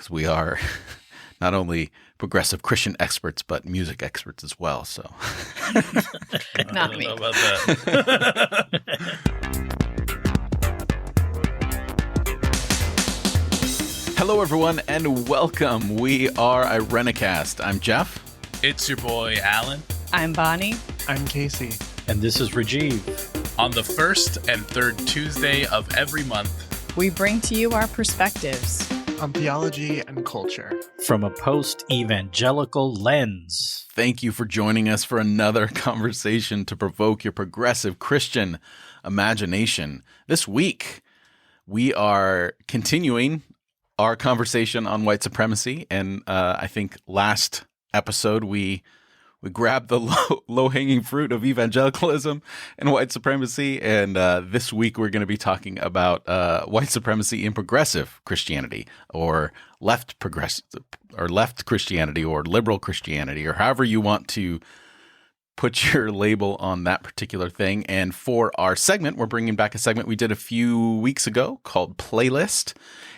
because we are not only progressive Christian experts, but music experts as well. So, Not me. I don't know about that. hello everyone, and welcome. We are Irenicast. I'm Jeff. It's your boy, Alan. I'm Bonnie. I'm Casey. And this is Rajiv. On the first and third Tuesday of every month, We bring to you our perspectives. On theology and culture. From a post-evangelical lens. Thank you for joining us for another conversation to provoke your progressive Christian imagination. This week, we are continuing our conversation on white supremacy, and I think last episode we grabbed the low-hanging fruit of evangelicalism and white supremacy, and this week we're going to be talking about white supremacy in progressive Christianity, or left Christianity, or liberal Christianity, or however you want to put your label on that particular thing. And for our segment, we're bringing back a segment we did a few weeks ago called Playlist,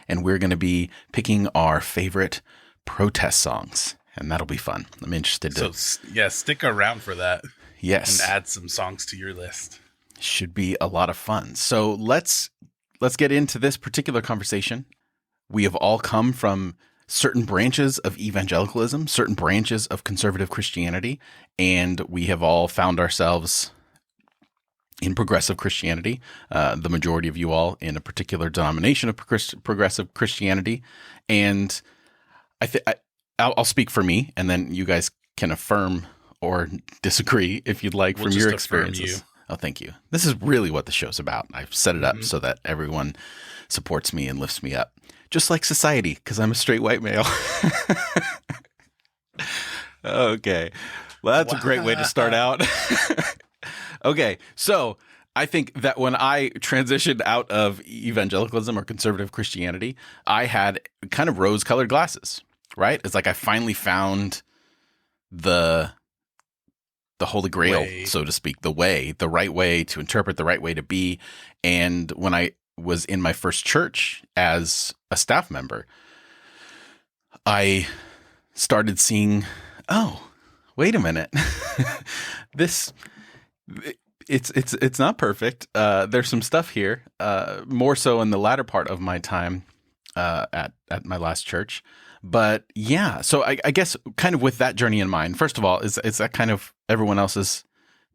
and we're going to be picking our favorite protest songs. And that'll be fun. I'm interested to... So, yeah, stick around for that. Yes. And add some songs to your list. Should be a lot of fun. So let's get into this particular conversation. We have all come from certain branches of evangelicalism, certain branches of conservative Christianity, and we have all found ourselves in progressive Christianity, the majority of you all in a particular denomination of progressive Christianity. And I'll speak for me, and then you guys can affirm or disagree if you'd like from your experiences. Oh, thank you. This is really what the show's about. I've set it up so that everyone supports me and lifts me up, just like society, because I'm a straight white male. Okay. Well, that's a great way to start out. Okay. So I think that when I transitioned out of evangelicalism or conservative Christianity, I had kind of rose-colored glasses. Right? It's like I finally found the Holy Grail, so to speak, the right way to interpret, the right way to be. And when I was in my first church as a staff member, I started seeing, oh, wait a minute. It's not perfect. There's some stuff here, more so in the latter part of my time at my last church. But yeah, so I guess kind of with that journey in mind, first of all, is that kind of everyone else's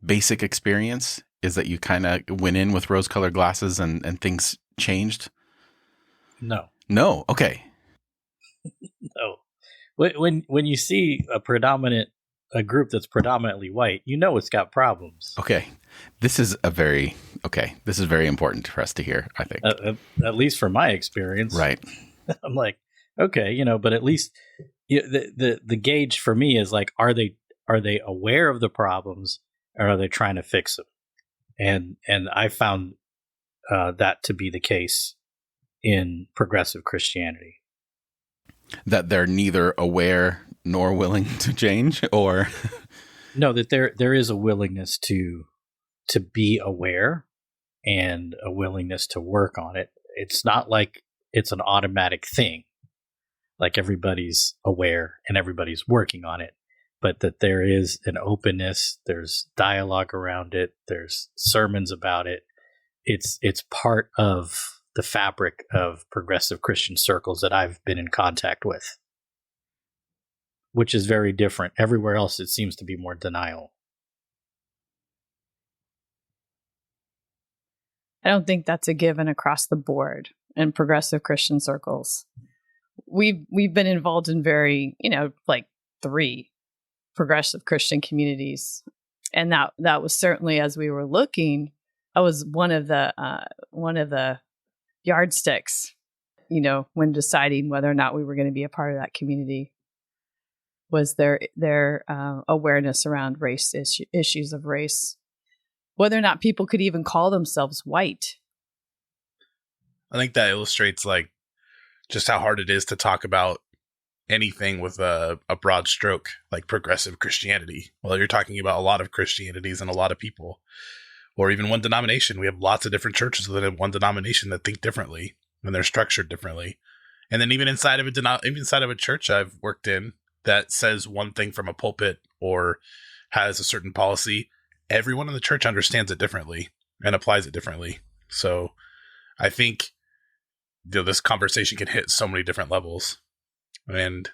basic experience? Is that you kind of went in with rose-colored glasses and things changed? No. No? Okay. No. When you see a group that's predominantly white, you know it's got problems. Okay. This is very important for us to hear, I think. At least from my experience. Right. I'm like, okay, but at least the gauge for me is like, are they aware of the problems, or are they trying to fix them? And I found that to be the case in progressive Christianity. That they're neither aware nor willing to change, or no, that there is a willingness to be aware and a willingness to work on it. It's not like it's an automatic thing. Like everybody's aware and everybody's working on it, but that there is an openness, there's dialogue around it, there's sermons about it. It's part of the fabric of progressive Christian circles that I've been in contact with, which is very different. Everywhere else, it seems to be more denial. I don't think that's a given across the board in progressive Christian circles. We've been involved in very, like 3 progressive Christian communities, and that was certainly, as we were looking, that was one of the yardsticks, when deciding whether or not we were going to be a part of that community, was their awareness around race issues of race, whether or not people could even call themselves white. I think that illustrates just how hard it is to talk about anything with a broad stroke like progressive Christianity. Well, you're talking about a lot of Christianities and a lot of people, or even one denomination. We have lots of different churches within one denomination that think differently and they're structured differently. And then even inside of a church I've worked in that says one thing from a pulpit or has a certain policy, everyone in the church understands it differently and applies it differently. So I think this conversation can hit so many different levels. And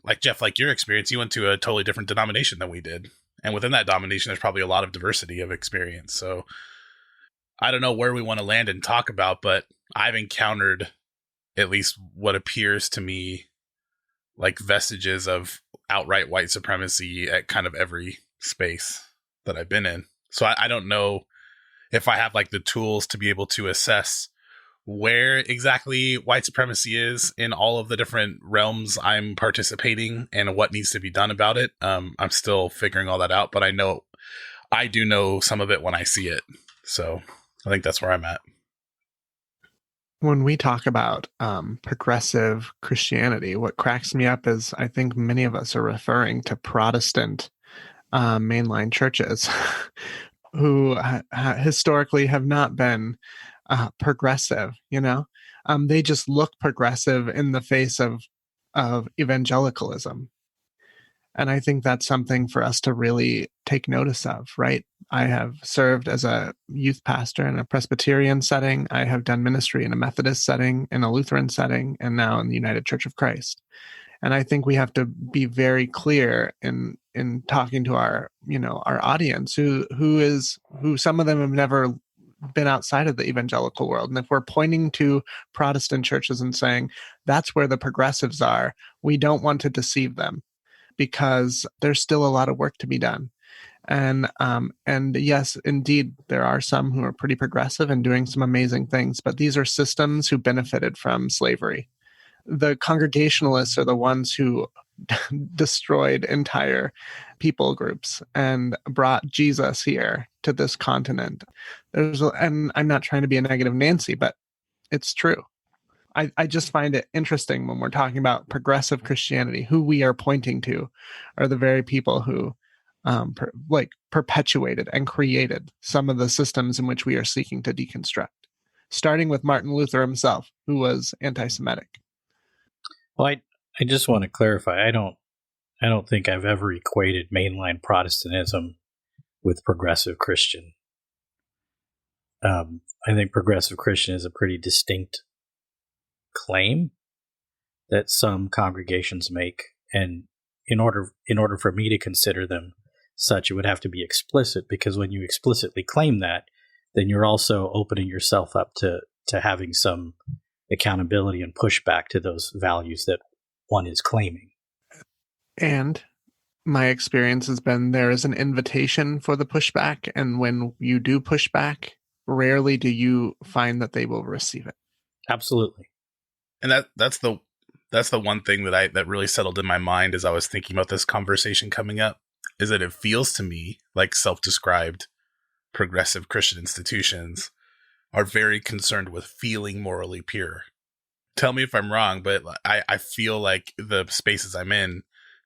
like Jeff, like your experience, you went to a totally different denomination than we did. And within that denomination, there's probably a lot of diversity of experience. So I don't know where we want to land and talk about, but I've encountered at least what appears to me like vestiges of outright white supremacy at kind of every space that I've been in. So I don't know if I have like the tools to be able to assess where exactly white supremacy is in all of the different realms I'm participating and what needs to be done about it. I'm still figuring all that out, but I do know some of it when I see it. So I think that's where I'm at. When we talk about progressive Christianity, what cracks me up is I think many of us are referring to Protestant mainline churches who historically have not been progressive. They just look progressive in the face of evangelicalism. And I think that's something for us to really take notice of, right? I have served as a youth pastor in a Presbyterian setting. I have done ministry in a Methodist setting, in a Lutheran setting, and now in the United Church of Christ. And I think we have to be very clear in talking to our audience who some of them have never been outside of the evangelical world. And if we're pointing to Protestant churches and saying that's where the progressives are, we don't want to deceive them, because there's still a lot of work to be done. And yes, indeed, there are some who are pretty progressive and doing some amazing things, but these are systems who benefited from slavery. The Congregationalists are the ones who destroyed entire people groups and brought Jesus here to this continent. And I'm not trying to be a negative Nancy, but it's true. I just find it interesting when we're talking about progressive Christianity, who we are pointing to are the very people who perpetuated and created some of the systems in which we are seeking to deconstruct, starting with Martin Luther himself, who was anti-Semitic. Well, I just want to clarify. I don't think I've ever equated mainline Protestantism with progressive Christian. I think progressive Christian is a pretty distinct claim that some congregations make, and in order for me to consider them such, it would have to be explicit, because when you explicitly claim that, then you're also opening yourself up to having some accountability and pushback to those values that one is claiming. And my experience has been there is an invitation for the pushback, and when you do push back, rarely do you find that they will receive it. Absolutely. And that's the one thing that really settled in my mind as I was thinking about this conversation coming up, is that it feels to me like self-described progressive Christian institutions are very concerned with feeling morally pure. Tell me if I'm wrong, but I feel like the spaces I'm in,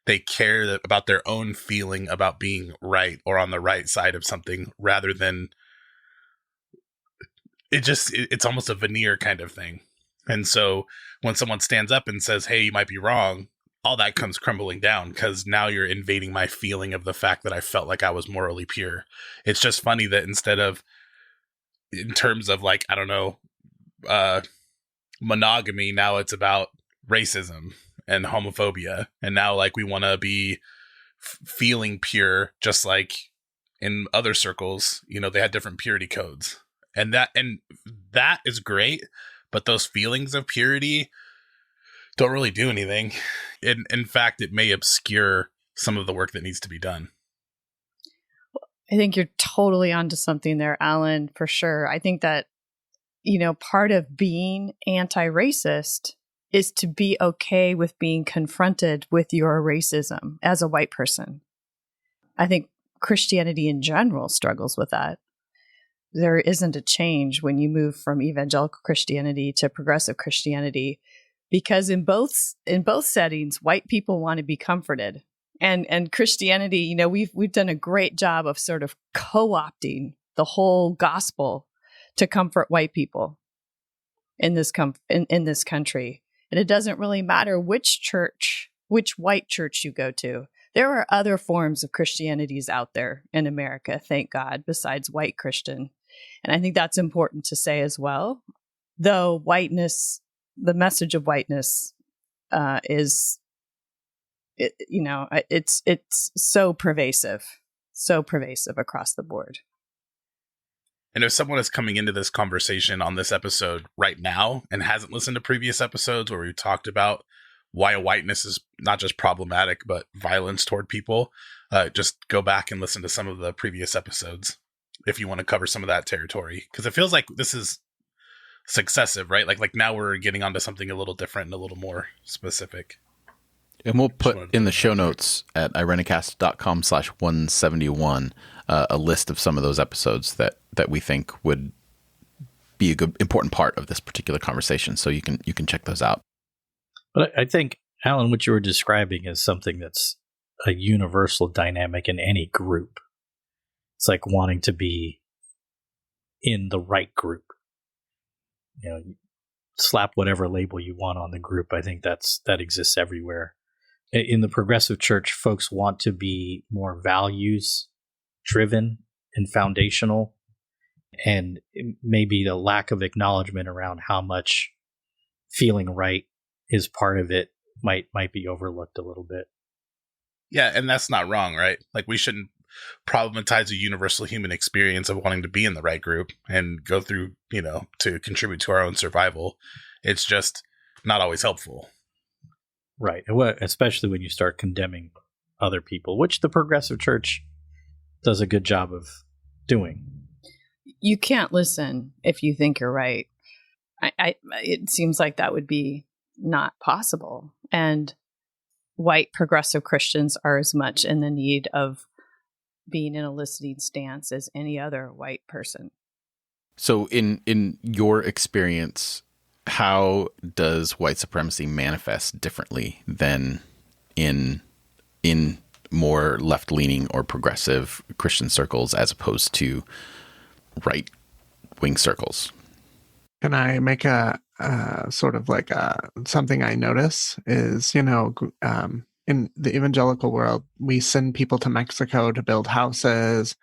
they care about their own feeling about being right or on the right side of something, rather than it's almost a veneer kind of thing. And so when someone stands up and says, hey, you might be wrong, all that comes crumbling down, because now you're invading my feeling of the fact that I felt like I was morally pure. It's just funny that instead of, in terms of like, I don't know, monogamy, now it's about racism and homophobia. And now like we want to be feeling pure, just like in other circles, they had different purity codes. And that is great. But those feelings of purity don't really do anything. In fact, it may obscure some of the work that needs to be done. I think you're totally onto something there, Alan, for sure. I think that, part of being anti-racist is to be okay with being confronted with your racism as a white person. I think Christianity in general struggles with that. There isn't a change when you move from evangelical Christianity to progressive Christianity, because in both settings, white people want to be comforted, and Christianity, we've done a great job of sort of co-opting the whole gospel to comfort white people in this country. And it doesn't really matter which church, which white church you go to. There are other forms of Christianities out there in America, thank God, besides white Christian. And I think that's important to say as well. Though whiteness, the message of whiteness it's so pervasive across the board. And if someone is coming into this conversation on this episode right now and hasn't listened to previous episodes where we talked about why whiteness is not just problematic, but violence toward people, just go back and listen to some of the previous episodes if you want to cover some of that territory. Because it feels like this is successive, right? Like now we're getting onto something a little different and a little more specific. And we'll put in the show notes at irenicast.com/171 a list of some of those episodes that we think would be a good, important part of this particular conversation. So you can check those out. But I think, Alan, what you were describing is something that's a universal dynamic in any group. It's like wanting to be in the right group. You know, slap whatever label you want on the group. I think that exists everywhere. In the progressive church, folks want to be more values driven and foundational, and maybe the lack of acknowledgement around how much feeling right is part of it might be overlooked a little bit. Yeah, and that's not wrong, right? Like we shouldn't problematize a universal human experience of wanting to be in the right group and go through, to contribute to our own survival. It's just not always helpful. Right. Especially when you start condemning other people, which the progressive church does a good job of doing. You can't listen if you think you're right. It seems like that would be not possible. And white progressive Christians are as much in the need of being in a listening stance as any other white person. So in your experience, how does white supremacy manifest differently than in more left-leaning or progressive Christian circles as opposed to right-wing circles? Can I make a sort of like something I notice is, in the evangelical world, we send people to Mexico to build houses.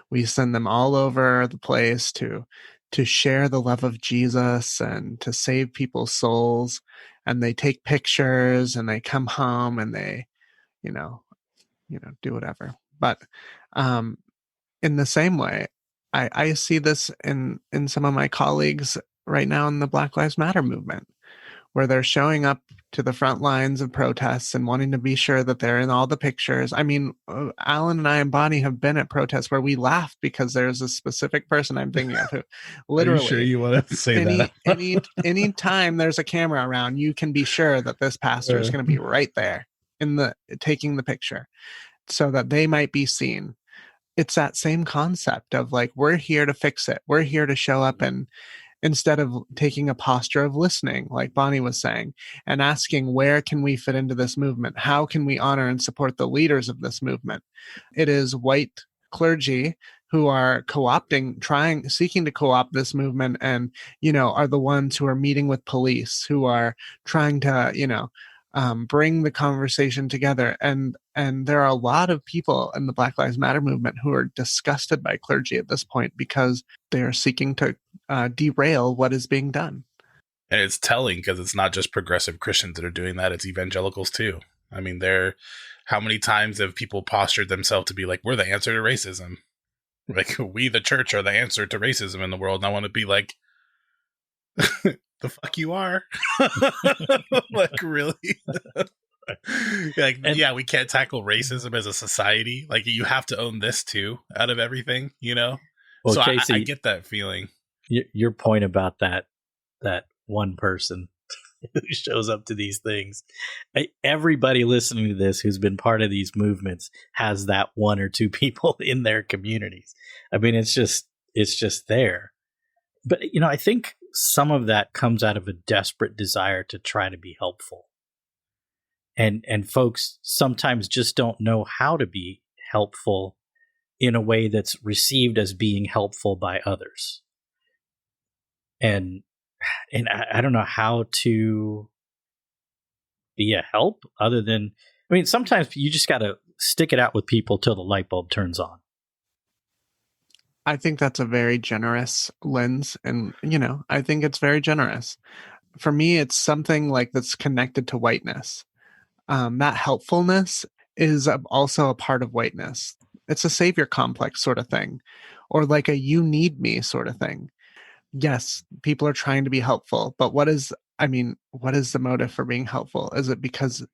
We send them all over the place to share the love of Jesus and to save people's souls. And they take pictures and they come home and they, do whatever. But in the same way, I see this in some of my colleagues right now in the Black Lives Matter movement, where they're showing up to the front lines of protests and wanting to be sure that they're in all the pictures. I mean, Alan and I and Bonnie have been at protests where we laughed because there's a specific person I'm thinking of who literally. Are you sure you want to say that? any time there's a camera around, you can be sure that this pastor is going to be right there taking the picture so that they might be seen. It's that same concept of like, we're here to fix it. We're here to show up and instead of taking a posture of listening, like Bonnie was saying, and asking, where can we fit into this movement? How can we honor and support the leaders of this movement? It is white clergy who are seeking to co-opt this movement and, are the ones who are meeting with police, who are trying to, bring the conversation together. And there are a lot of people in the Black Lives Matter movement who are disgusted by clergy at this point because they are seeking to derail what is being done. And it's telling because it's not just progressive Christians that are doing that. It's evangelicals too. I mean, how many times have people postured themselves to be like, we're the answer to racism? Like, we, the church, are the answer to racism in the world. And I want to be like, the fuck you are? Like, really? Yeah, we can't tackle racism as a society. Like, you have to own this too out of everything, Well, so Casey, I get that feeling. Your point about that one person who shows up to these things. Everybody listening to this who's been part of these movements has that one or two people in their communities. I mean, it's just there. But, I think some of that comes out of a desperate desire to try to be helpful. And folks sometimes just don't know how to be helpful in a way that's received as being helpful by others. And I don't know how to be a help other than, I mean, sometimes you just got to stick it out with people till the light bulb turns on. I think that's a very generous lens. And, I think it's very generous. For me, it's something like that's connected to whiteness. That helpfulness is also a part of whiteness. It's a savior complex sort of thing, or like a you need me sort of thing. Yes, people are trying to be helpful, but what is the motive for being helpful? Is it because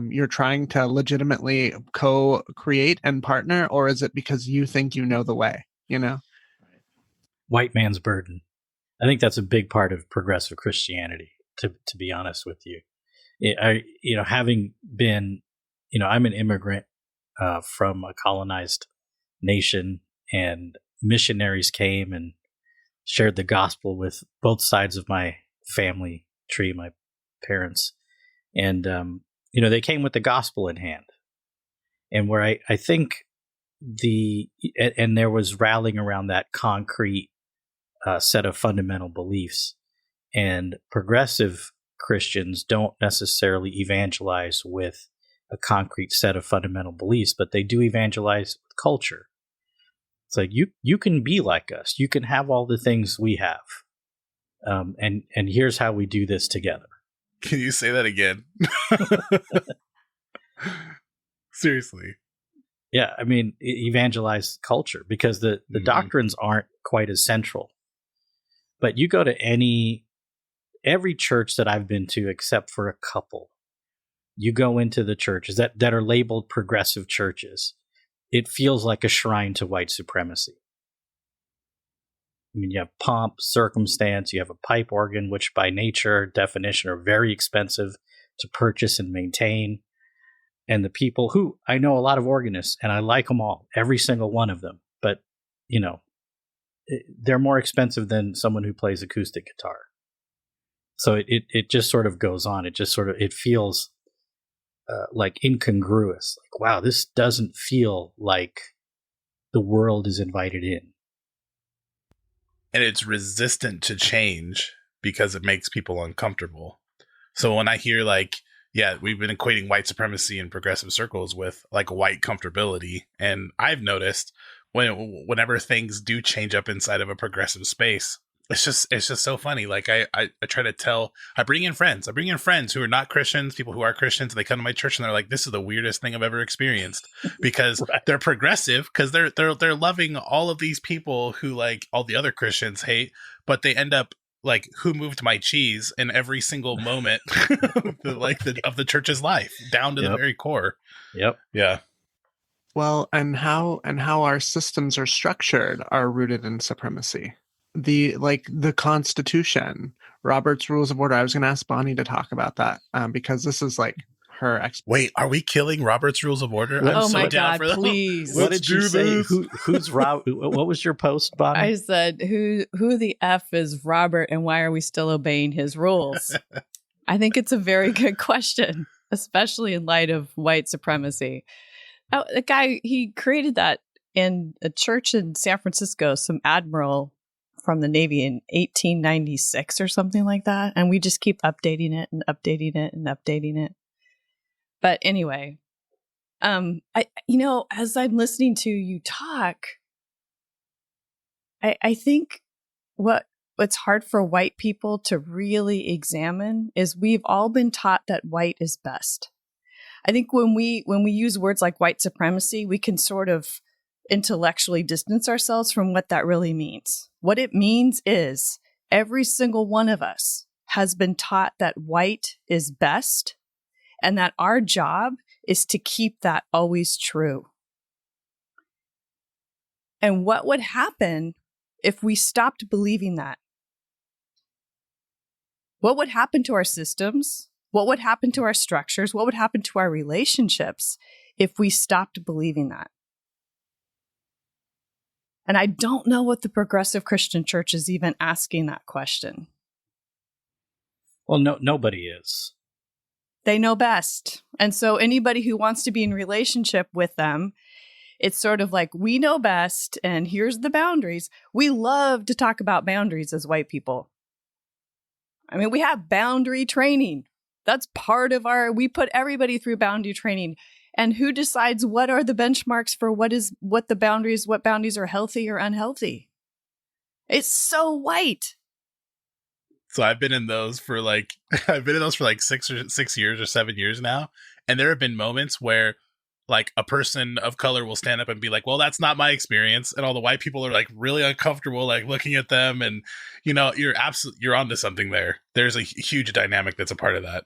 you're trying to legitimately co-create and partner, or is it because you think you know the way, White man's burden. I think that's a big part of progressive Christianity, to be honest with you. Having been, I'm an immigrant from a colonized nation, and missionaries came and shared the gospel with both sides of my family tree, my parents. And, they came with the gospel in hand. And where I think and there was rallying around that concrete set of fundamental beliefs. And progressive Christians don't necessarily evangelize with a concrete set of fundamental beliefs, but they do evangelize with culture. It's like, you can be like us. You can have all the things we have. And here's how we do this together. Can you say that again? Seriously. Yeah, I mean, evangelize culture, because the doctrines aren't quite as central. But you go to every church that I've been to, except for a couple, you go into the churches that are labeled progressive churches, it feels like a shrine to white supremacy. I mean, you have pomp, circumstance, you have a pipe organ, which by nature, definition, are very expensive to purchase and maintain. And the people who, I know a lot of organists, and I like them all, every single one of them, but, they're more expensive than someone who plays acoustic guitar. So it just sort of goes on. It feels like incongruous. Like, wow, this doesn't feel like the world is invited in. And it's resistant to change because it makes people uncomfortable. So when I hear we've been equating white supremacy in progressive circles with like white comfortability. And I've noticed whenever things do change up inside of a progressive space, it's just so funny. Like I try to I bring in friends who are not Christians, people who are Christians, and they come to my church and they're like, this is the weirdest thing I've ever experienced, because right. They're progressive, because they're loving all of these people who like all the other Christians hate, but they end up like, who moved my cheese in every single moment of the church's life, down to the very core. Yep. Yeah. Well, and how our systems are structured are rooted in supremacy. The Constitution, Robert's Rules of Order. I was going to ask Bonnie to talk about that because this is like her. Wait, are we killing Robert's Rules of Order? I'm so down for that. Please. What did you say? Who's Rob? What was your post, Bonnie? I said, who the F is Robert, and why are we still obeying his rules? I think it's a very good question, especially in light of white supremacy. The guy, he created that in a church in San Francisco, some admiral from the Navy in 1896 or something like that. And we just keep updating it and updating it and updating it. But anyway, as I'm listening to you talk, I think what's hard for white people to really examine is we've all been taught that white is best. I think when we use words like white supremacy, we can sort of intellectually distance ourselves from what that really means. What it means is every single one of us has been taught that white is best, and that our job is to keep that always true. And what would happen if we stopped believing that? What would happen to our systems? What would happen to our structures? What would happen to our relationships if we stopped believing that? And I don't know what the progressive Christian church is even asking that question. Well, nobody is. They know best. And so anybody who wants to be in relationship with them, it's sort of like, we know best, and here's the boundaries. We love to talk about boundaries as white people. I mean, we have boundary training That's part of we put everybody through boundary training. And who decides what are the benchmarks for what boundaries are healthy or unhealthy? It's so white. So I've been in those for like 6 years or 7 years now. And there have been moments where like a person of color will stand up and be like, well, that's not my experience. And all the white people are like really uncomfortable, like looking at them. And, you're onto something there. There's a huge dynamic that's a part of that.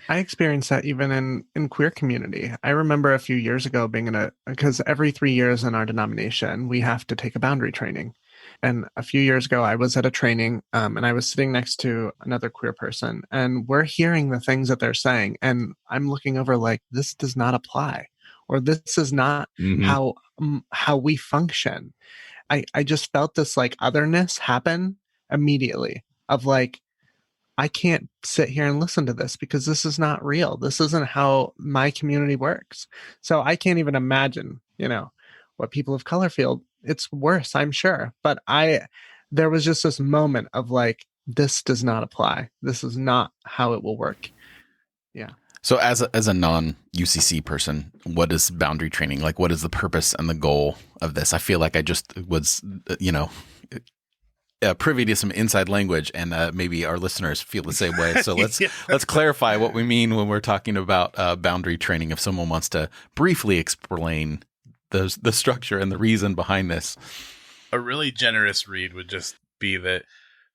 I experienced that even in queer community. I remember a few years ago being because every 3 years in our denomination, we have to take a boundary training. And a few years ago, I was at a training and I was sitting next to another queer person, and we're hearing the things that they're saying. And I'm looking over like, this does not apply, or this is not how we function. I just felt this like otherness happen immediately of like, I can't sit here and listen to this because this is not real. This isn't how my community works. So I can't even imagine, what people of color feel. It's worse, I'm sure. But there was just this moment of like, this does not apply. This is not how it will work. Yeah. So as a non-UCC person, what is boundary training? Like, what is the purpose and the goal of this? I feel like I just was, privy to some inside language, and maybe our listeners feel the same way. So let's clarify what we mean when we're talking about boundary training. If someone wants to briefly explain the structure and the reason behind this. A really generous read would just be that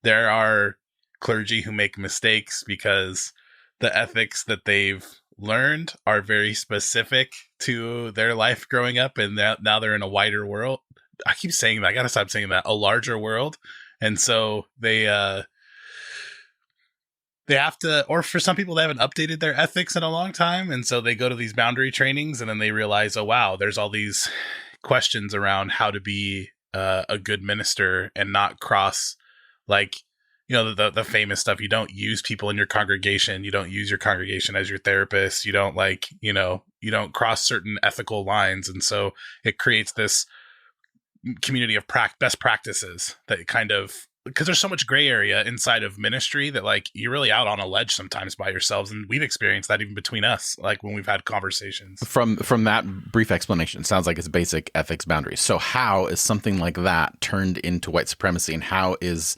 there are clergy who make mistakes because the ethics that they've learned are very specific to their life growing up, and now they're in a wider world. I keep saying that. I got to stop saying that. A larger world. And so they have to, or for some people, they haven't updated their ethics in a long time. And so they go to these boundary trainings and then they realize, oh, wow, there's all these questions around how to be a good minister and not cross, like, the famous stuff. You don't use people in your congregation. You don't use your congregation as your therapist. You don't you don't cross certain ethical lines. And so it creates this community of best practices that kind of, because there's so much gray area inside of ministry that like you're really out on a ledge sometimes by yourselves, and we've experienced that even between us, like when we've had conversations. From that brief explanation, it sounds like it's basic ethics boundaries. So how is something like that turned into white supremacy, and how is,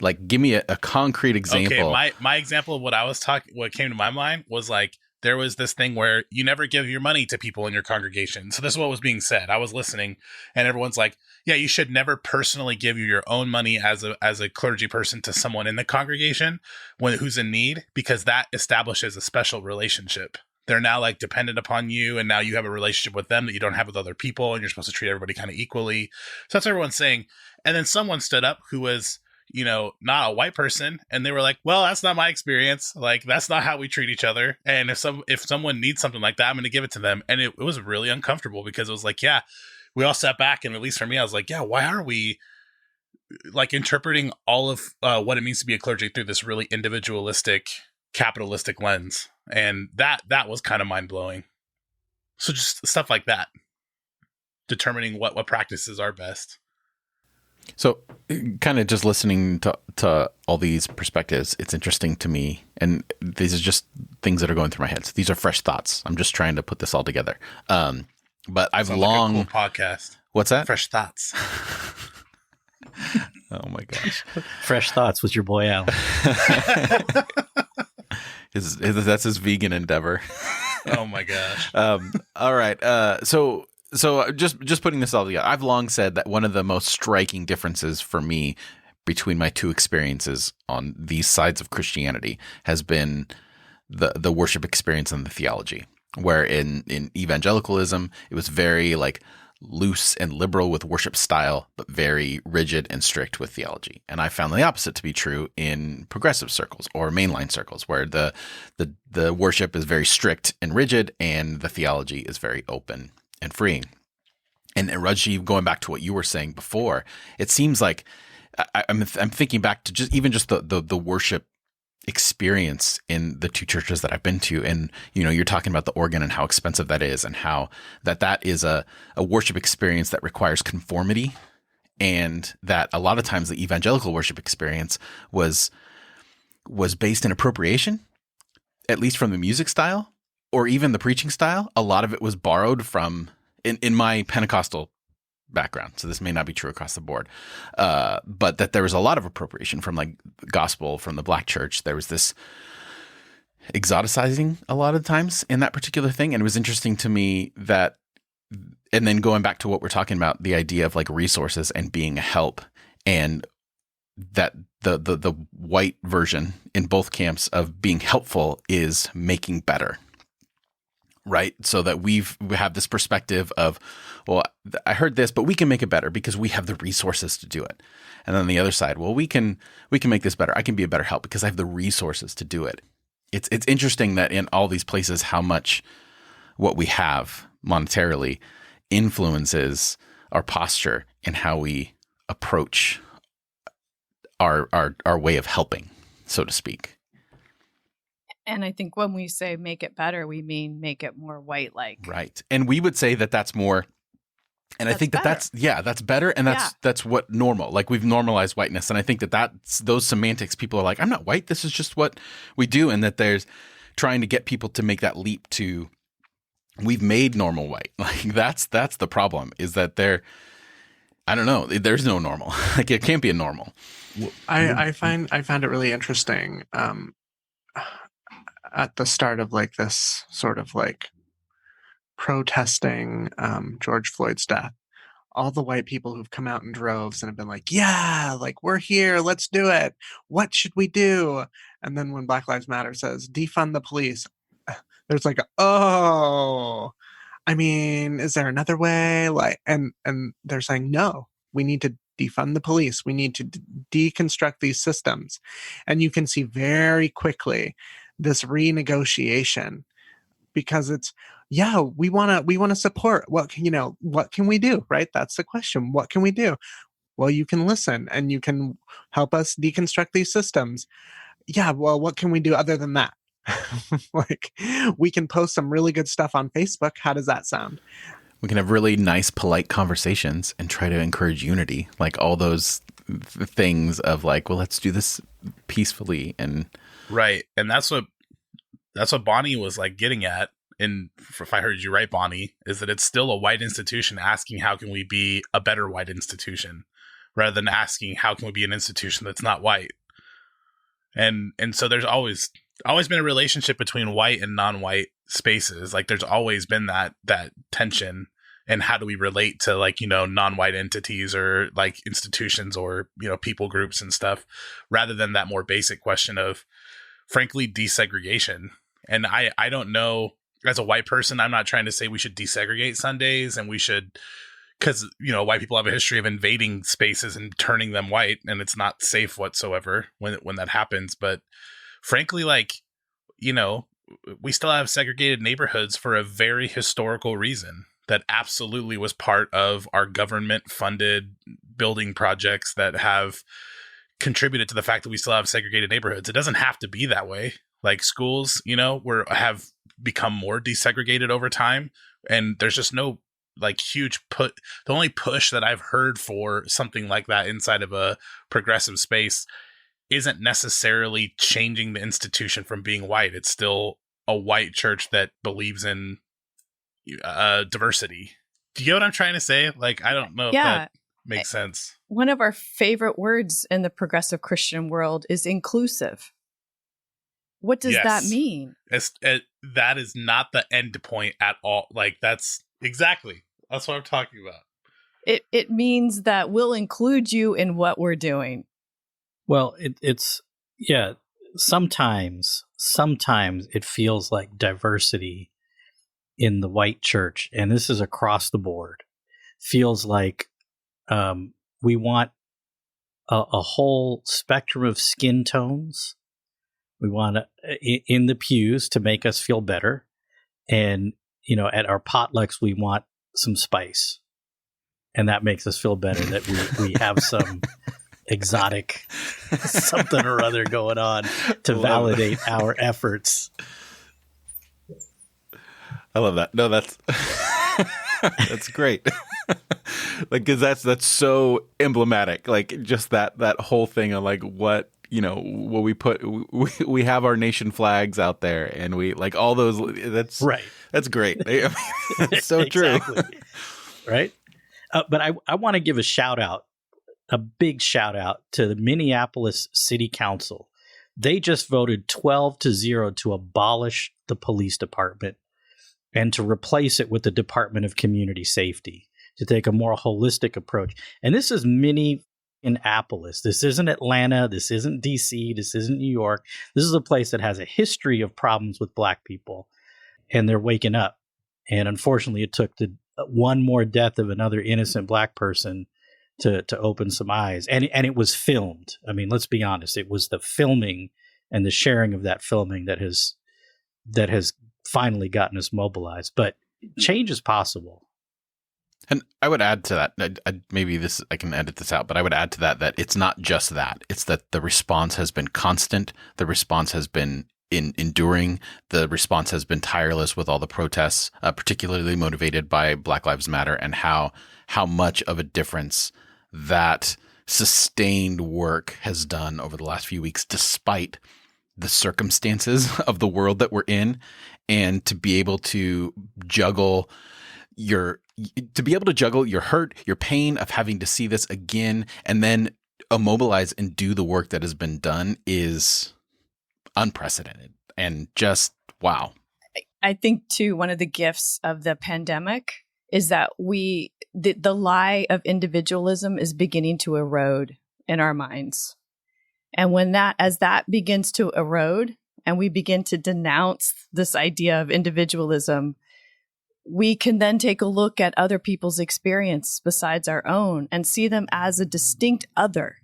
like, give me a concrete example? Okay, my example of what came to my mind was like, there was this thing where you never give your money to people in your congregation. So this is what was being said. I was listening, and everyone's like, yeah, you should never personally give your own money as a clergy person to someone in the congregation who's in need, because that establishes a special relationship. They're now like dependent upon you, and now you have a relationship with them that you don't have with other people, and you're supposed to treat everybody kind of equally. So that's what everyone's saying. And then someone stood up who was, not a white person, and they were like, well, that's not my experience. Like, that's not how we treat each other. And if someone needs something like that, I'm going to give it to them. And it was really uncomfortable, because it was like, yeah, we all sat back, and at least for me, I was like, yeah, why are we like interpreting all of what it means to be a clergy through this really individualistic, capitalistic lens? And that was kind of mind blowing. So just stuff like that, determining what practices are best. So kind of just listening to all these perspectives, it's interesting to me. And these are just things that are going through my head. So these are fresh thoughts. I'm just trying to put this all together. But I've Sounds long... like a cool podcast. What's that? Fresh thoughts. Oh my gosh. Fresh thoughts with your boy Alan. That's his vegan endeavor. Oh my gosh. All right. So just putting this all together, I've long said that one of the most striking differences for me between my two experiences on these sides of Christianity has been the worship experience and the theology, where in evangelicalism, it was very like loose and liberal with worship style, but very rigid and strict with theology. And I found the opposite to be true in progressive circles or mainline circles, where the worship is very strict and rigid, and the theology is very open and freeing. And Rajiv, going back to what you were saying before, it seems like I'm thinking back to just the worship experience in the two churches that I've been to. And, you're talking about the organ and how expensive that is, and how that is a worship experience that requires conformity. And that a lot of times the evangelical worship experience was based in appropriation. at least from the music style or even the preaching style, a lot of it was borrowed from in my Pentecostal background. So this may not be true across the board, but that there was a lot of appropriation from like gospel, from the Black church. There was this exoticizing a lot of times in that particular thing. And it was interesting to me that, and then going back to what we're talking about, the idea of like resources and being a help, and that the white version in both camps of being helpful is making better. Right. So that we have this perspective of, well, I heard this, but we can make it better because we have the resources to do it. And then the other side, well, we can make this better. I can be a better help because I have the resources to do it. It's interesting that in all these places, how much what we have monetarily influences our posture and how we approach our way of helping, so to speak. And I think when we say make it better, we mean make it more white-like. Right. And we would say that that's more, and I think that that's better. And that's what normal, like we've normalized whiteness. And I think that's those semantics, people are like, I'm not white. This is just what we do. And that there's trying to get people to make that leap to, we've made normal white. Like that's the problem, is that I don't know, there's no normal. Like it can't be a normal. I found it really interesting. At the start of like this sort of like protesting George Floyd's death, all the white people who've come out in droves and have been like, yeah, like we're here, let's do it. What should we do? And then when Black Lives Matter says defund the police, there's like, oh, I mean, is there another way? Like, and they're saying, no, we need to defund the police. We need to deconstruct these systems. And you can see very quickly this renegotiation, because it's, yeah, we want to support. What can we do? Right? That's the question. What can we do? Well, you can listen and you can help us deconstruct these systems. Yeah. Well, what can we do other than that? Like, we can post some really good stuff on Facebook. How does that sound? We can have really nice, polite conversations and try to encourage unity. Like all those things of like, well, let's do this peacefully. And right. And that's what Bonnie was like getting at. And if I heard you right, Bonnie, is that it's still a white institution asking how can we be a better white institution, rather than asking how can we be an institution that's not white. And so there's always been a relationship between white and non-white spaces. Like there's always been that tension. And how do we relate to like, non-white entities or like institutions or, people groups and stuff, rather than that more basic question of, frankly, desegregation. And I don't know, as a white person, I'm not trying to say we should desegregate Sundays and we should, because, white people have a history of invading spaces and turning them white, and it's not safe whatsoever when that happens. But frankly, like, we still have segregated neighborhoods for a very historical reason that absolutely was part of our government funded building projects that have contributed to the fact that we still have segregated neighborhoods. It doesn't have to be that way. Like schools, have become more desegregated over time, and there's just no like huge the only push that I've heard for something like that inside of a progressive space isn't necessarily changing the institution from being white. It's still a white church that believes in diversity. Do you get what I'm trying to say? Like, I don't know if that makes sense. One of our favorite words in the progressive Christian world is inclusive. What does that mean? That is not the end point at all. Like, that's what I'm talking about. It means that we'll include you in what we're doing. Well, sometimes it feels like diversity in the white church, and this is across the board, feels like we want a whole spectrum of skin tones. We want in the pews to make us feel better. And, at our potlucks, we want some spice. And that makes us feel better that we have some exotic something or other going on to validate our efforts. I love that. No, that's that's great. Like, because that's so emblematic. Like, just that whole thing of like what we have our nation flags out there, and we like all those. Right. That's great. I mean, it's so true. Right. But I want to give a big shout out to the Minneapolis City Council. They just voted 12-0 to abolish the police department and to replace it with the Department of Community Safety, to take a more holistic approach. And this is Minneapolis. This isn't Atlanta. This isn't DC. This isn't New York. This is a place that has a history of problems with Black people, and they're waking up. And unfortunately, it took one more death of another innocent Black person to open some eyes. And it was filmed. I mean, let's be honest. It was the filming and the sharing of that filming that has finally gotten us mobilized. But change is possible. And I would add to that, I can edit this out, but I would add to that it's not just that. It's that the response has been constant. The response has been enduring. The response has been tireless with all the protests, particularly motivated by Black Lives Matter, and how much of a difference that sustained work has done over the last few weeks, despite the circumstances of the world that we're in, and to be able to juggle your hurt, your pain of having to see this again, and then immobilize and do the work that has been done is unprecedented and just wow. I think too, one of the gifts of the pandemic is that the lie of individualism is beginning to erode in our minds. And as that begins to erode and we begin to denounce this idea of individualism, we can then take a look at other people's experience besides our own and see them as a distinct other,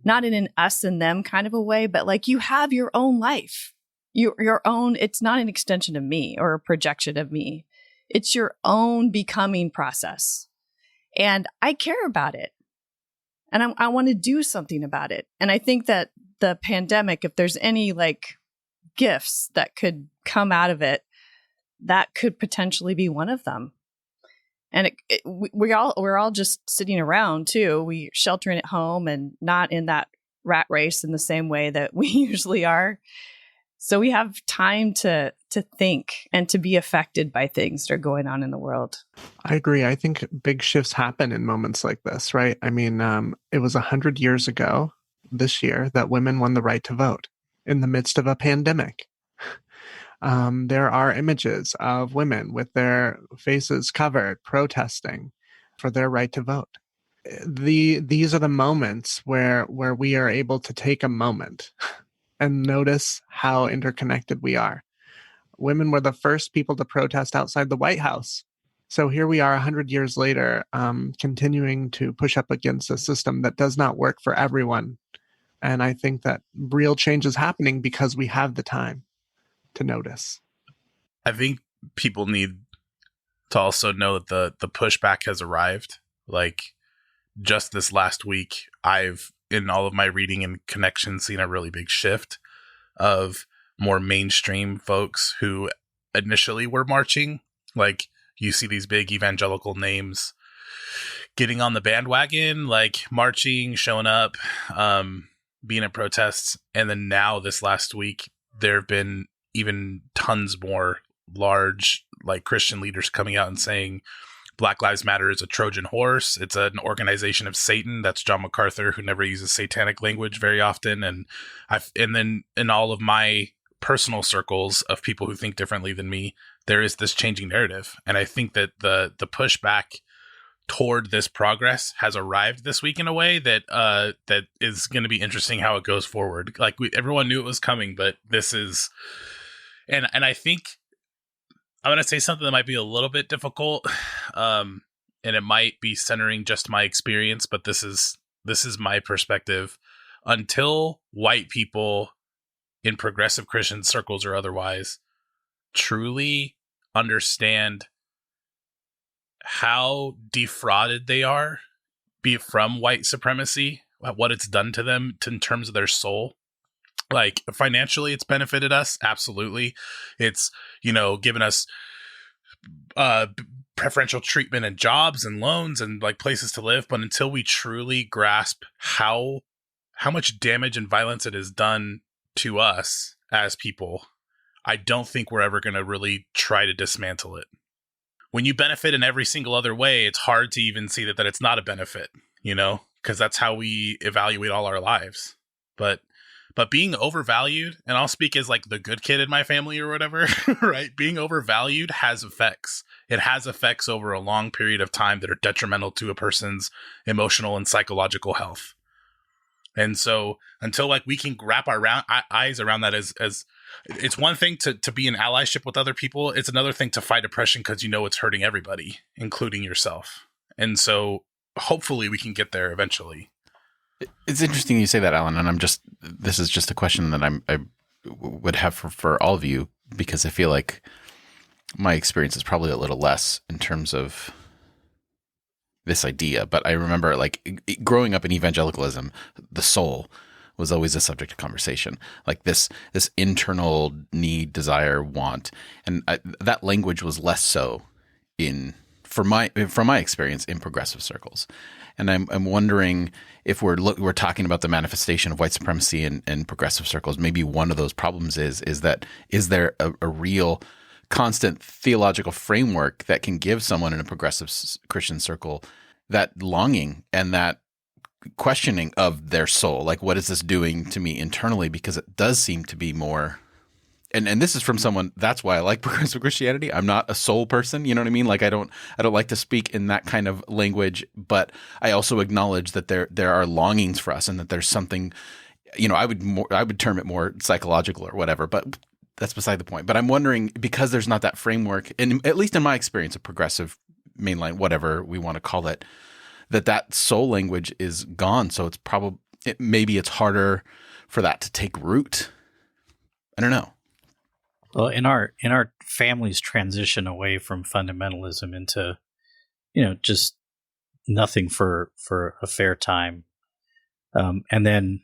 not in an us and them kind of a way, but like you have your own life, your own. It's not an extension of me or a projection of me. It's your own becoming process. And I care about it. And I want to do something about it. And I think that the pandemic, if there's any like gifts that could come out of it, that could potentially be one of them. And we're all just sitting around too. We sheltering at home and not in that rat race in the same way that we usually are. So we have time to think and to be affected by things that are going on in the world. I agree. I think big shifts happen in moments like this, right? I mean, it was 100 years ago this year that women won the right to vote in the midst of a pandemic. There are images of women with their faces covered protesting for their right to vote. These are the moments where we are able to take a moment and notice how interconnected we are. Women were the first people to protest outside the White House. So here we are 100 years later, continuing to push up against a system that does not work for everyone. And I think that real change is happening because we have the time to notice. I think people need to also know that the pushback has arrived. Like just this last week, I've, in all of my reading and connections, seen a really big shift of more mainstream folks who initially were marching. Like you see these big evangelical names getting on the bandwagon, like marching, showing up, being at protests. And then now this last week, there have been even tons more large like Christian leaders coming out and saying Black Lives Matter is a Trojan horse. It's an organization of Satan. That's John MacArthur, who never uses satanic language very often. And then in all of my personal circles of people who think differently than me, there is this changing narrative. And I think that the pushback toward this progress has arrived this week in a way that that is going to be interesting how it goes forward. Like everyone knew it was coming, but this is, and I think I'm going to say something that might be a little bit difficult, and it might be centering just my experience, but this is my perspective. Until white people in progressive Christian circles or otherwise truly understand how defrauded they are, be it from white supremacy, what it's done to them in terms of their soul. Like financially, it's benefited us. Absolutely. It's, given us preferential treatment and jobs and loans and like places to live. But until we truly grasp how how much damage and violence it has done to us as people, I don't think we're ever going to really try to dismantle it. When you benefit in every single other way, it's hard to even see that it's not a benefit, because that's how we evaluate all our lives. But being overvalued, and I'll speak as like the good kid in my family or whatever, right? Being overvalued has effects. It has effects over a long period of time that are detrimental to a person's emotional and psychological health. And so until like we can wrap our eyes around that, as it's one thing to be in allyship with other people. It's another thing to fight oppression because it's hurting everybody, including yourself. And so hopefully we can get there eventually. It's interesting you say that, Alan, and this is just a question that I would have for all of you, because I feel like my experience is probably a little less in terms of this idea. But I remember like growing up in evangelicalism, the soul was always a subject of conversation, like this internal need, desire, want. And that language was less so from my experience in progressive circles. And I'm wondering if we're talking about the manifestation of white supremacy in progressive circles. Maybe one of those problems is there a real constant theological framework that can give someone in a progressive Christian circle that longing and that questioning of their soul, like what is this doing to me internally? Because it does seem to be more. And this is from someone. That's why I like progressive Christianity. I'm not a soul person. You know what I mean? Like I don't like to speak in that kind of language. But I also acknowledge that there are longings for us, and that there's something. I would term it more psychological or whatever. But that's beside the point. But I'm wondering, because there's not that framework, and at least in my experience of progressive mainline, whatever we want to call it, that soul language is gone. So maybe it's harder for that to take root. I don't know. Well, in our family's transition away from fundamentalism into, just nothing for a fair time, and then,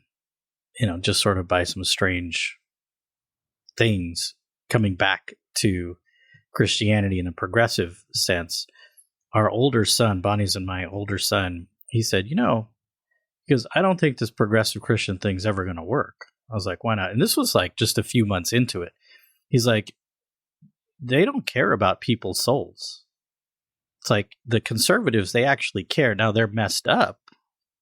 just sort of by some strange things coming back to Christianity in a progressive sense, our older son, Bonnie's and my older son, he said, because I don't think this progressive Christian thing's ever going to work. I was like, why not? And this was like just a few months into it. He's like, they don't care about people's souls. It's like the conservatives, they actually care. Now they're messed up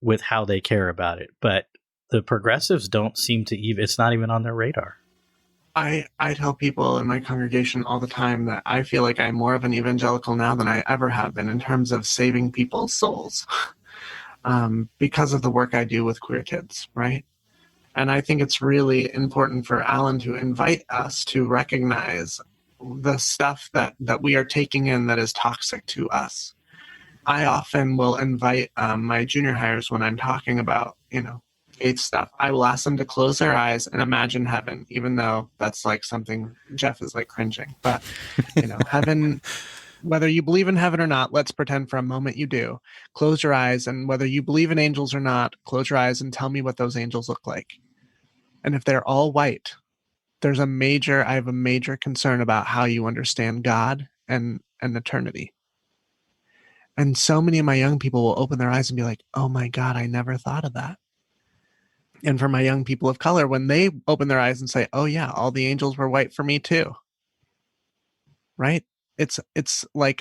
with how they care about it, but the progressives don't seem to it's not even on their radar. I tell people in my congregation all the time that I feel like I'm more of an evangelical now than I ever have been in terms of saving people's souls, because of the work I do with queer kids, right? And I think it's really important for Alan to invite us to recognize the stuff that we are taking in that is toxic to us. I often will invite my junior hires when I'm talking about, faith stuff. I will ask them to close their eyes and imagine heaven, even though that's like something Jeff is like cringing. But, heaven, whether you believe in heaven or not, let's pretend for a moment you do. Close your eyes, and whether you believe in angels or not, close your eyes and tell me what those angels look like. And if they're all white, I have a major concern about how you understand God and eternity. And so many of my young people will open their eyes and be like, oh my God, I never thought of that. And for my young people of color, when they open their eyes and say, oh yeah, all the angels were white for me too. Right? It's like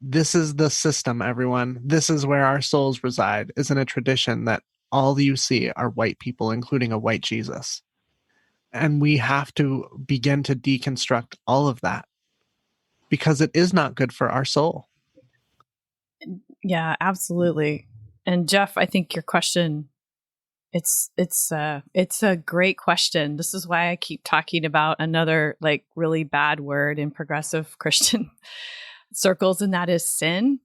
this is the system, everyone. This is where our souls reside, is in a tradition that all you see are white people, including a white Jesus. And we have to begin to deconstruct all of that, because it is not good for our soul. Yeah, absolutely. And Jeff, I think your question, it's a great question. This is why I keep talking about another like really bad word in progressive Christian circles, and that is sin.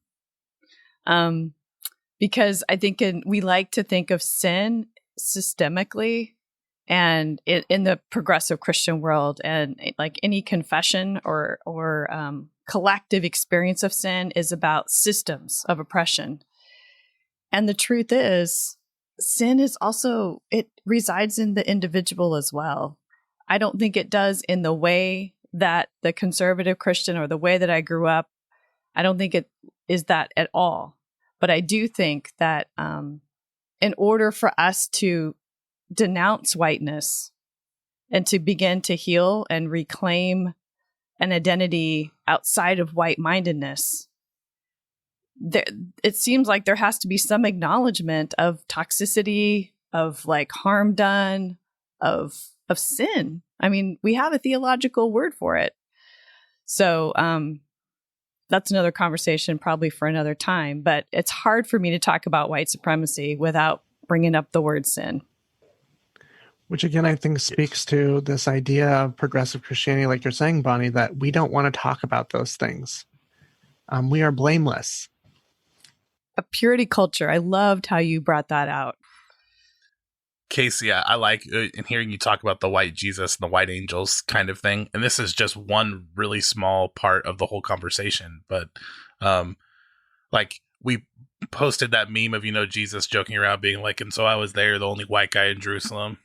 Because I think we like to think of sin systemically, and in the progressive Christian world, and like any confession or collective experience of sin is about systems of oppression. And the truth is, sin is also, it resides in the individual as well. I don't think it does in the way that the conservative Christian or the way that I grew up. I don't think it is that at all. But I do think that in order for us to denounce whiteness and to begin to heal and reclaim an identity outside of white-mindedness, it seems like there has to be some acknowledgement of toxicity, of like harm done, of sin. I mean, we have a theological word for it. So that's another conversation probably for another time. But it's hard for me to talk about white supremacy without bringing up the word sin. Which again, I think speaks to this idea of progressive Christianity, like you're saying, Bonnie, that we don't want to talk about those things. We are blameless. A purity culture. I loved how you brought that out. Casey, I like in hearing you talk about the white Jesus and the white angels kind of thing. And this is just one really small part of the whole conversation. But like we posted that meme of, Jesus joking around being like, and so I was there, the only white guy in Jerusalem,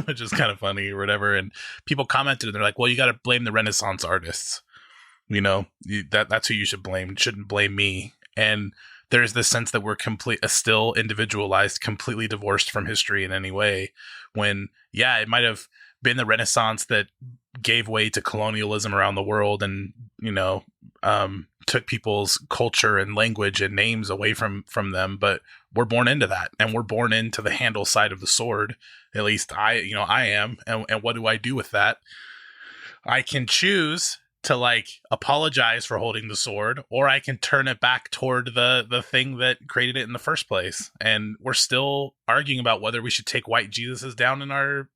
which is kind of funny or whatever. And people commented and they're like, well, you got to blame the Renaissance artists. That's who you should blame. You shouldn't blame me. And there's this sense that we're still individualized, completely divorced from history in any way, when, it might have been the Renaissance that gave way to colonialism around the world and, took people's culture and language and names away from them. But we're born into that, and we're born into the handle side of the sword. At least I am. And what do I do with that? I can choose to apologize for holding the sword, or I can turn it back toward the thing that created it in the first place. And we're still arguing about whether we should take white Jesuses down in our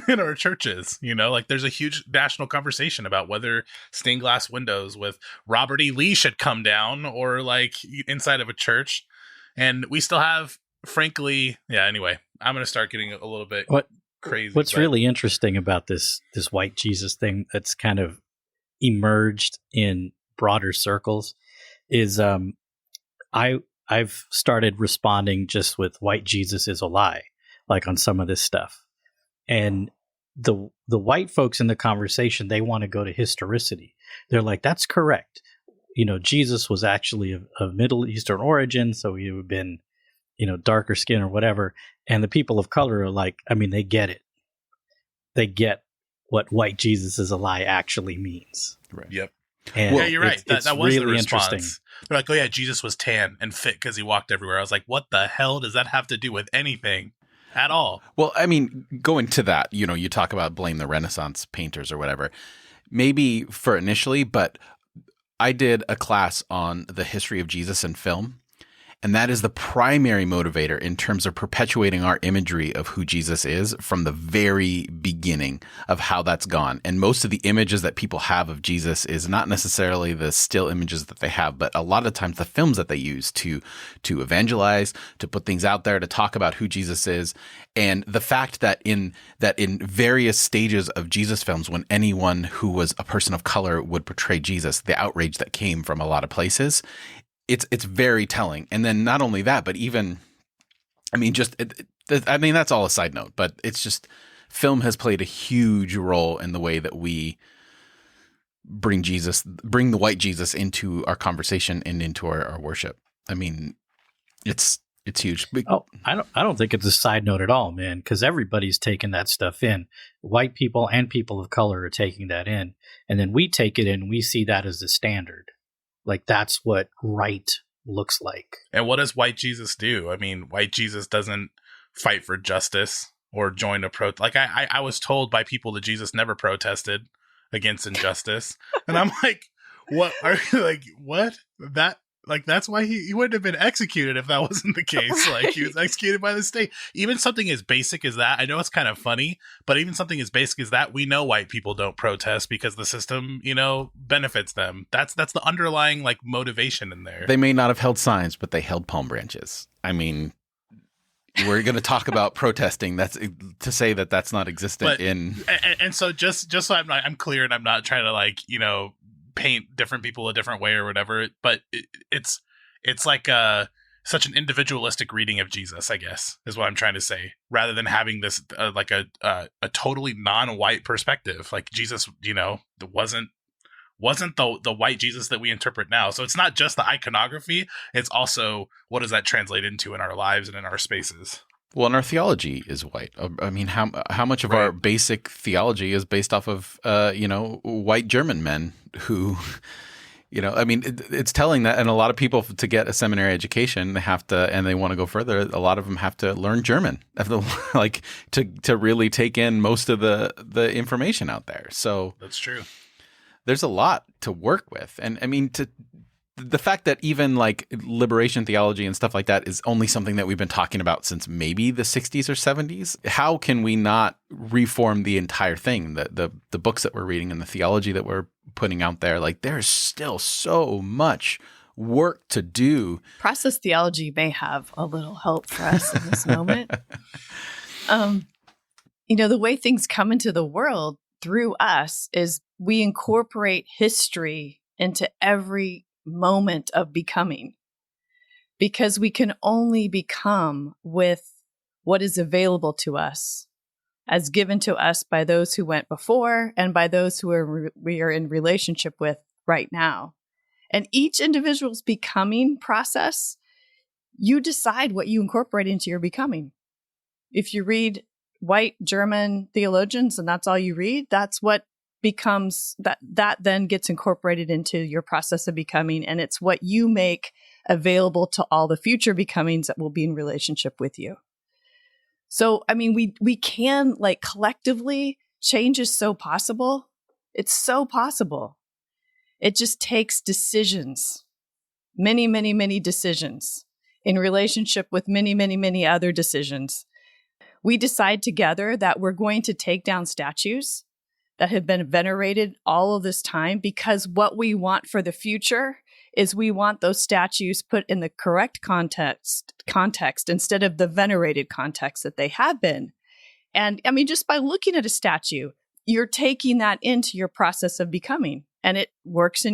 in our churches. There's a huge national conversation about whether stained glass windows with Robert E. Lee should come down or inside of a church. And we still have, frankly, anyway, I'm going to start getting a little bit crazy. What's really interesting about this white Jesus thing that's kind of emerged in broader circles is I've started responding just with white Jesus is a lie, on some of this stuff. And the white folks in the conversation, they want to go to historicity. They're like, that's correct. Jesus was actually of Middle Eastern origin, so he would have been, darker skin or whatever. And the people of color are like, they get it. They get what white Jesus is a lie actually means. Right. Yep. And you're right. That was really the response. interesting. They're like, oh yeah, Jesus was tan and fit because he walked everywhere. I was like, what the hell does that have to do with anything at all? Well, going to that, you talk about blame the Renaissance painters or whatever, maybe for initially, but I did a class on the history of Jesus in film. And that is the primary motivator in terms of perpetuating our imagery of who Jesus is from the very beginning of how that's gone. And most of the images that people have of Jesus is not necessarily the still images that they have, but a lot of times the films that they use to evangelize, to put things out there, to talk about who Jesus is. And the fact that in various stages of Jesus films, when anyone who was a person of color would portray Jesus, the outrage that came from a lot of places, it's very telling. And then not only that, but even, that's all a side note, but it's just film has played a huge role in the way that we bring the white Jesus into our conversation and into our worship. It's huge. Oh, I don't think it's a side note at all, man, because everybody's taking that stuff in. White people and people of color are taking that in. And then we take it in, we see that as the standard. That's what right looks like. And what does white Jesus do? White Jesus doesn't fight for justice or join a protest. I was told by people that Jesus never protested against injustice. And I'm like, what are you what? That's why he wouldn't have been executed if that wasn't the case. He was executed by the state. Even something as basic as that, I know it's kind of funny, but even something as basic as that, we know white people don't protest because the system, benefits them. That's the underlying motivation in there. They may not have held signs, but they held palm branches. We're going to talk about protesting. That's to say that that's not existent and so just so I'm clear and I'm not trying to paint different people a different way or whatever, but it's such an individualistic reading of Jesus, I guess, is what I'm trying to say, rather than having this a totally non-white perspective. Jesus, wasn't wasn't the white Jesus that we interpret now. So it's not just the iconography, it's also what does that translate into in our lives and in our spaces. Well, and our theology is white. I mean, how much of our basic theology is based off of white German men who, I mean, it's telling that, and a lot of people, to get a seminary education, they have to, and they want to go further. A lot of them have to learn German, to really take in most of the information out there. So that's true. There's a lot to work with, and I mean, the fact that even like liberation theology and stuff like that is only something that we've been talking about since maybe the 60s or 70s. How can we not reform the entire thing? The books that we're reading and the theology that we're putting out there, like there's still so much work to do. Process theology may have a little help for us in this moment. The way things come into the world through us is we incorporate history into every moment of becoming, because we can only become with what is available to us as given to us by those who went before and by those who we are in relationship with right now. And each individual's becoming process, you decide what you incorporate into your becoming. If you read white German theologians and that's all you read, that's what becomes that then gets incorporated into your process of becoming, and it's what you make available to all the future becomings that will be in relationship with you. So, I mean, we can, like, collectively, change is so possible. It's so possible. It just takes decisions, many, many, many decisions in relationship with many, many, many other decisions. We decide together that we're going to take down statues that have been venerated all of this time, because what we want for the future is we want those statues put in the correct context instead of the venerated context that they have been. And I mean, just by looking at a statue, you're taking that into your process of becoming, and it works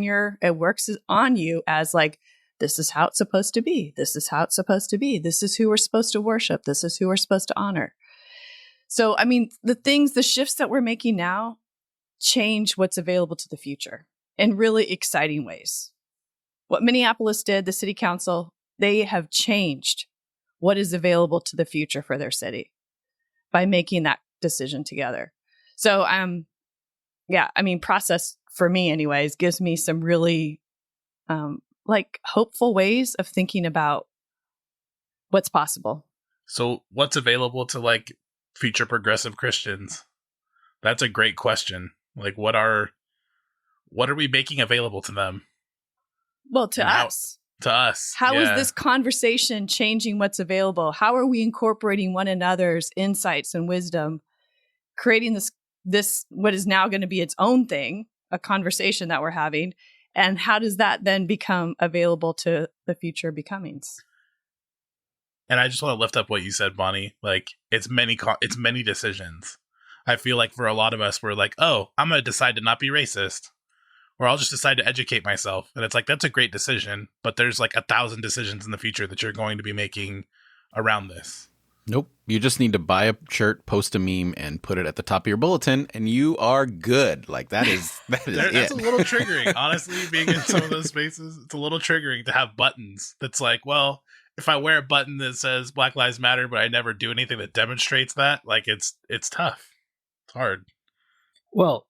on you as like, this is how it's supposed to be. This is how it's supposed to be. This is who we're supposed to worship. This is who we're supposed to honor. So, I mean, the shifts that we're making now change what's available to the future in really exciting ways. What Minneapolis did, the city council, they have changed what is available to the future for their city by making that decision together. So, process for me anyways, gives me some really hopeful ways of thinking about what's possible. So what's available to like future progressive Christians? That's a great question. Like, what are we making available to them? Well, to us. To us. How is this conversation changing what's available? How are we incorporating one another's insights and wisdom, creating this what is now going to be its own thing, a conversation that we're having, and how does that then become available to the future becomings? And I just want to lift up what you said, Bonnie. Like, it's many decisions. I feel like for a lot of us, we're like, oh, I'm going to decide to not be racist, or I'll just decide to educate myself. And it's like, that's a great decision, but there's like 1,000 decisions in the future that you're going to be making around this. Nope. You just need to buy a shirt, post a meme, and put it at the top of your bulletin, and you are good. Like, that is That's it. a little triggering, honestly, being in some of those spaces. It's a little triggering to have buttons that's like, well, if I wear a button that says Black Lives Matter, but I never do anything that demonstrates that, like, it's tough. It's hard. Well,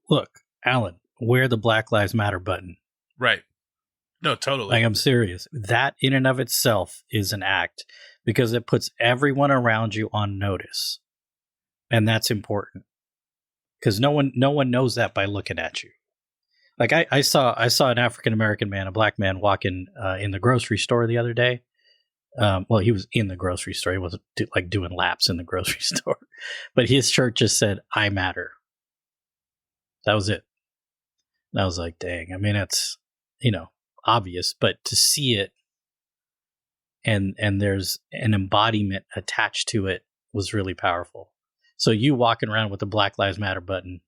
look, Alan, wear the Black Lives Matter button. Right. No, totally. Like, I'm serious. That in and of itself is an act, because it puts everyone around you on notice. And that's important, because no one knows that by looking at you. Like, I saw an African-American man, a black man, walking in the grocery store the other day. Well, he was in the grocery store. He wasn't doing laps in the grocery store, but his shirt just said, "I matter." That was it. And I was like, dang, I mean, it's, obvious, but to see it and there's an embodiment attached to it was really powerful. So you walking around with the Black Lives Matter button.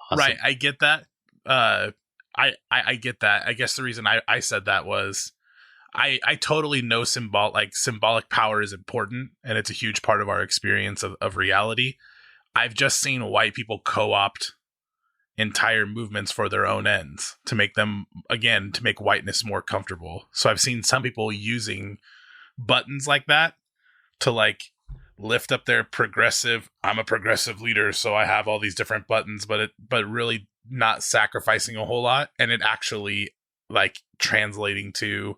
Awesome. Right. I get that. I get that. I guess the reason I said that was I totally know symbolic power is important, and it's a huge part of our experience of reality. I've just seen white people co-opt entire movements for their own ends to make them, again, to make whiteness more comfortable. So I've seen some people using buttons like that to like lift up their progressive, I'm a progressive leader, so I have all these different buttons, but really not sacrificing a whole lot, and it actually like translating to,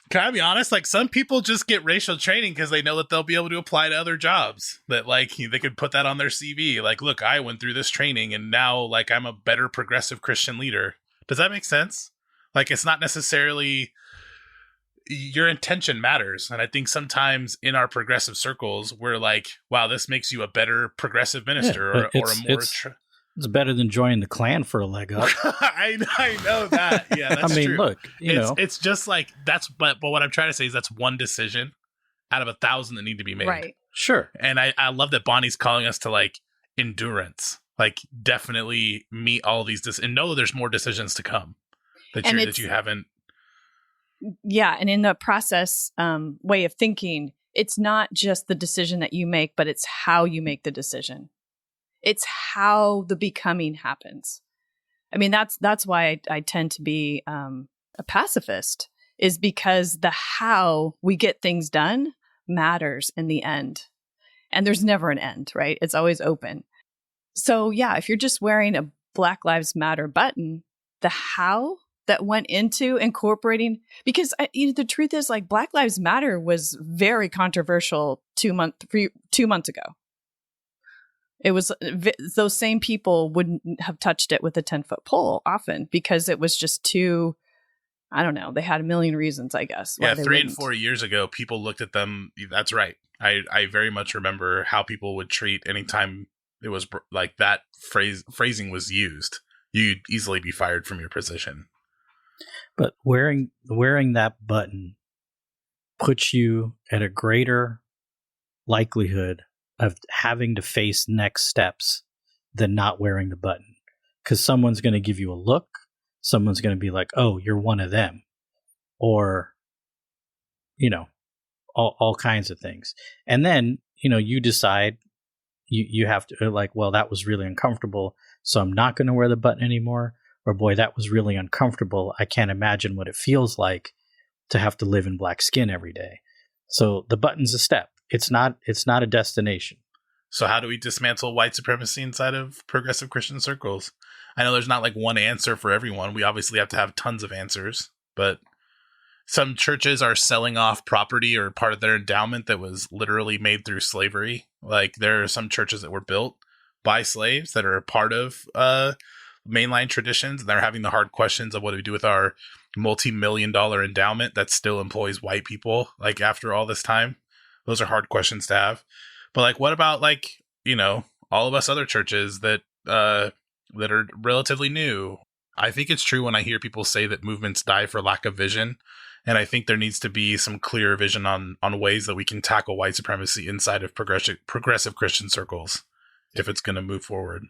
can I be honest? Like some people just get racial training because they know that they'll be able to apply to other jobs, that like they could put that on their CV. Like, look, I went through this training and now like I'm a better progressive Christian leader. Does that make sense? Like it's not necessarily, your intention matters. And I think sometimes in our progressive circles, we're like, wow, this makes you a better progressive minister or a more... It's better than joining the Klan for a leg up. I know that. Yeah, that's true. Look, it's just like but what I'm trying to say is that's one decision out of 1,000 that need to be made. Right. Sure. And I love that Bonnie's calling us to like endurance, like definitely meet all these and know there's more decisions to come that you haven't. Yeah, and in the process way of thinking, it's not just the decision that you make, but it's how you make the decision. It's how the becoming happens. I mean, that's why I tend to be a pacifist, is because the how we get things done matters in the end. And there's never an end, right? It's always open. So yeah, if you're just wearing a Black Lives Matter button, the how that went into incorporating, because the truth is, like, Black Lives Matter was very controversial 2 months ago. It was those same people wouldn't have touched it with a 10-foot pole often because it was just too, I don't know. They had a million reasons, I guess. Yeah, 3 and 4 years ago, people looked at them. That's right. I very much remember how people would treat anytime it was like that phrasing was used. You'd easily be fired from your position. But wearing that button puts you at a greater likelihood of having to face next steps than not wearing the button. Because someone's going to give you a look. Someone's going to be like, oh, you're one of them. Or, all kinds of things. And then, you decide you have to, like, well, that was really uncomfortable, so I'm not going to wear the button anymore. Or, boy, that was really uncomfortable. I can't imagine what it feels like to have to live in black skin every day. So the button's a step. It's not a destination. So how do we dismantle white supremacy inside of progressive Christian circles? I know there's not like one answer for everyone. We obviously have to have tons of answers, but some churches are selling off property or part of their endowment that was literally made through slavery. Like there are some churches that were built by slaves that are a part of mainline traditions, and they're having the hard questions of what do we do with our multi-million-dollar endowment that still employs white people, like after all this time. Those are hard questions to have. But like, what about like, all of us other churches that are relatively new? I think it's true when I hear people say that movements die for lack of vision. And I think there needs to be some clear vision on ways that we can tackle white supremacy inside of progressive Christian circles if it's going to move forward.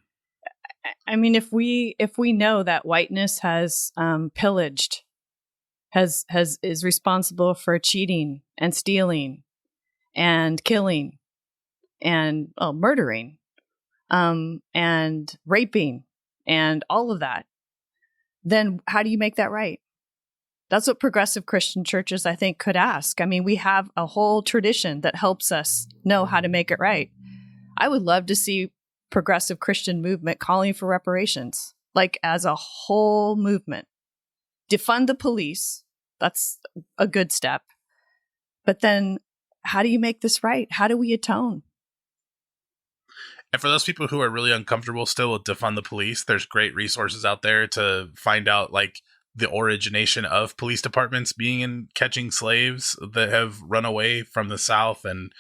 I mean, if we know that whiteness has pillaged, is responsible for cheating and stealing and killing and murdering and raping and all of that, then how do you make that right? That's what progressive Christian churches, I think, could ask. I mean, we have a whole tradition that helps us know how to make it right. I would love to see progressive Christian movement calling for reparations, like as a whole movement. Defund the police. That's a good step. But then how do you make this right? How do we atone? And for those people who are really uncomfortable still with defund the police, there's great resources out there to find out like the origination of police departments being in catching slaves that have run away from the South, and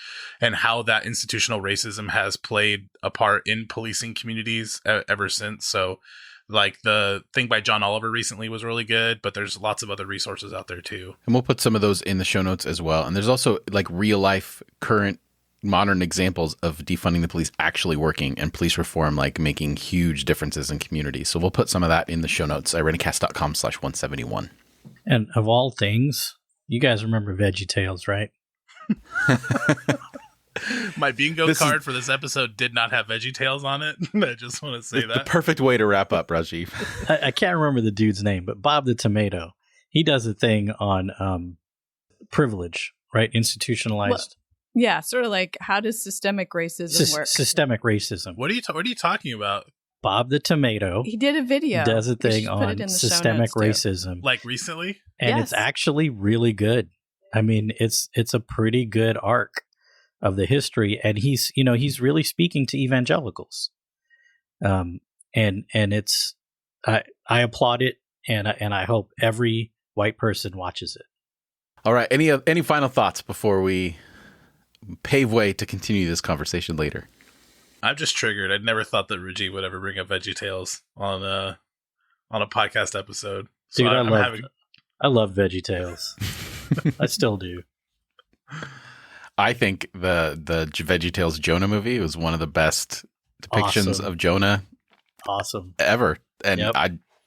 how that institutional racism has played a part in policing communities ever since. So like the thing by John Oliver recently was really good, but there's lots of other resources out there too. And we'll put some of those in the show notes as well. And there's also like real life, current, modern examples of defunding the police actually working and police reform like making huge differences in communities. So we'll put some of that in the show notes at irenicast.com/171. And of all things, you guys remember VeggieTales, right? My bingo This is- card for this episode did not have VeggieTales on it. I just want to say The that. perfect way to wrap up, Rajiv. I can't remember the dude's name, but Bob the Tomato. He does a thing on privilege, right? Institutionalized. Yeah, sort of like, how does systemic racism work? Systemic racism. What are you talking about? Bob the Tomato He did a video. does a We thing should put it in on the show systemic notes, too. racism, Like recently? and Yes. it's actually really good. I mean, it's a pretty good arc of the history, and he's really speaking to evangelicals, and it's I applaud it, and I hope every white person watches it. All right. Any final thoughts before we pave way to continue this conversation later? I'm just triggered. I'd never thought that Rajiv would ever bring up VeggieTales on a podcast episode. So Dude, I'm I love VeggieTales. I still do. I think the VeggieTales Jonah movie was one of the best depictions Awesome. of Jonah Awesome. ever, and Yep.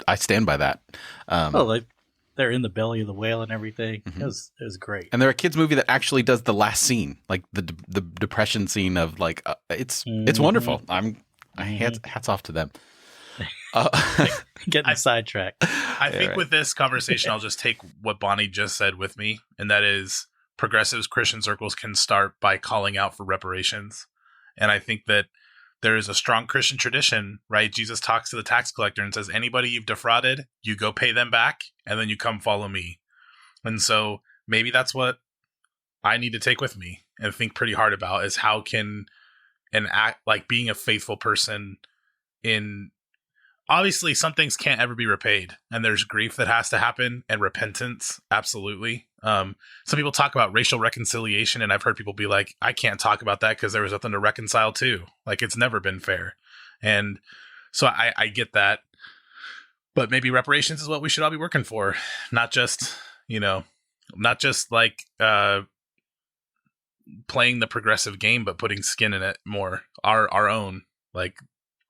I stand by that. They're in the belly of the whale and everything. Mhm. It was great. And they're a kids movie that actually does the last scene, like the depression scene of like it's wonderful. Hats off to them. Getting sidetracked. I think right. with this conversation, I'll just take what Bonnie just said with me, and that is progressives, Christian circles can start by calling out for reparations. And I think that there is a strong Christian tradition, right? Jesus talks to the tax collector and says, anybody you've defrauded, you go pay them back, and then you come follow me. And so maybe that's what I need to take with me and think pretty hard about, is how can an act like being a faithful person in, obviously some things can't ever be repaid, and there's grief that has to happen and repentance. Absolutely. Some people talk about racial reconciliation, and I've heard people be like, I can't talk about that because there was nothing to reconcile to. Like, it's never been fair. And so I get that, but maybe reparations is what we should all be working for. Not just like, playing the progressive game, but putting skin in it more, our own, like,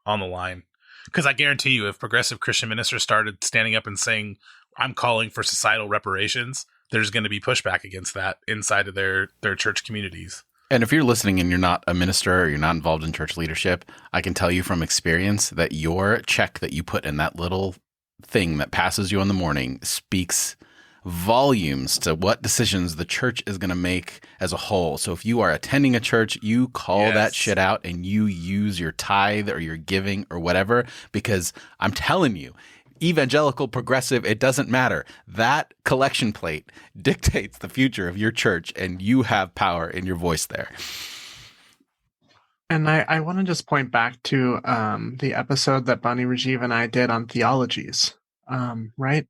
on the line. Because I guarantee you, if progressive Christian ministers started standing up and saying, I'm calling for societal reparations, there's going to be pushback against that inside of their church communities. And if you're listening and you're not a minister or you're not involved in church leadership, I can tell you from experience that your check that you put in that little thing that passes you in the morning speaks volumes to what decisions the church is going to make as a whole. So if you are attending a church, you call that shit out and you use your tithe or your giving or whatever, because I'm telling you, evangelical, progressive, it doesn't matter. That collection plate dictates the future of your church, and you have power in your voice there. And I want to just point back to the episode that Bonnie, Rajiv, and I did on theologies, right?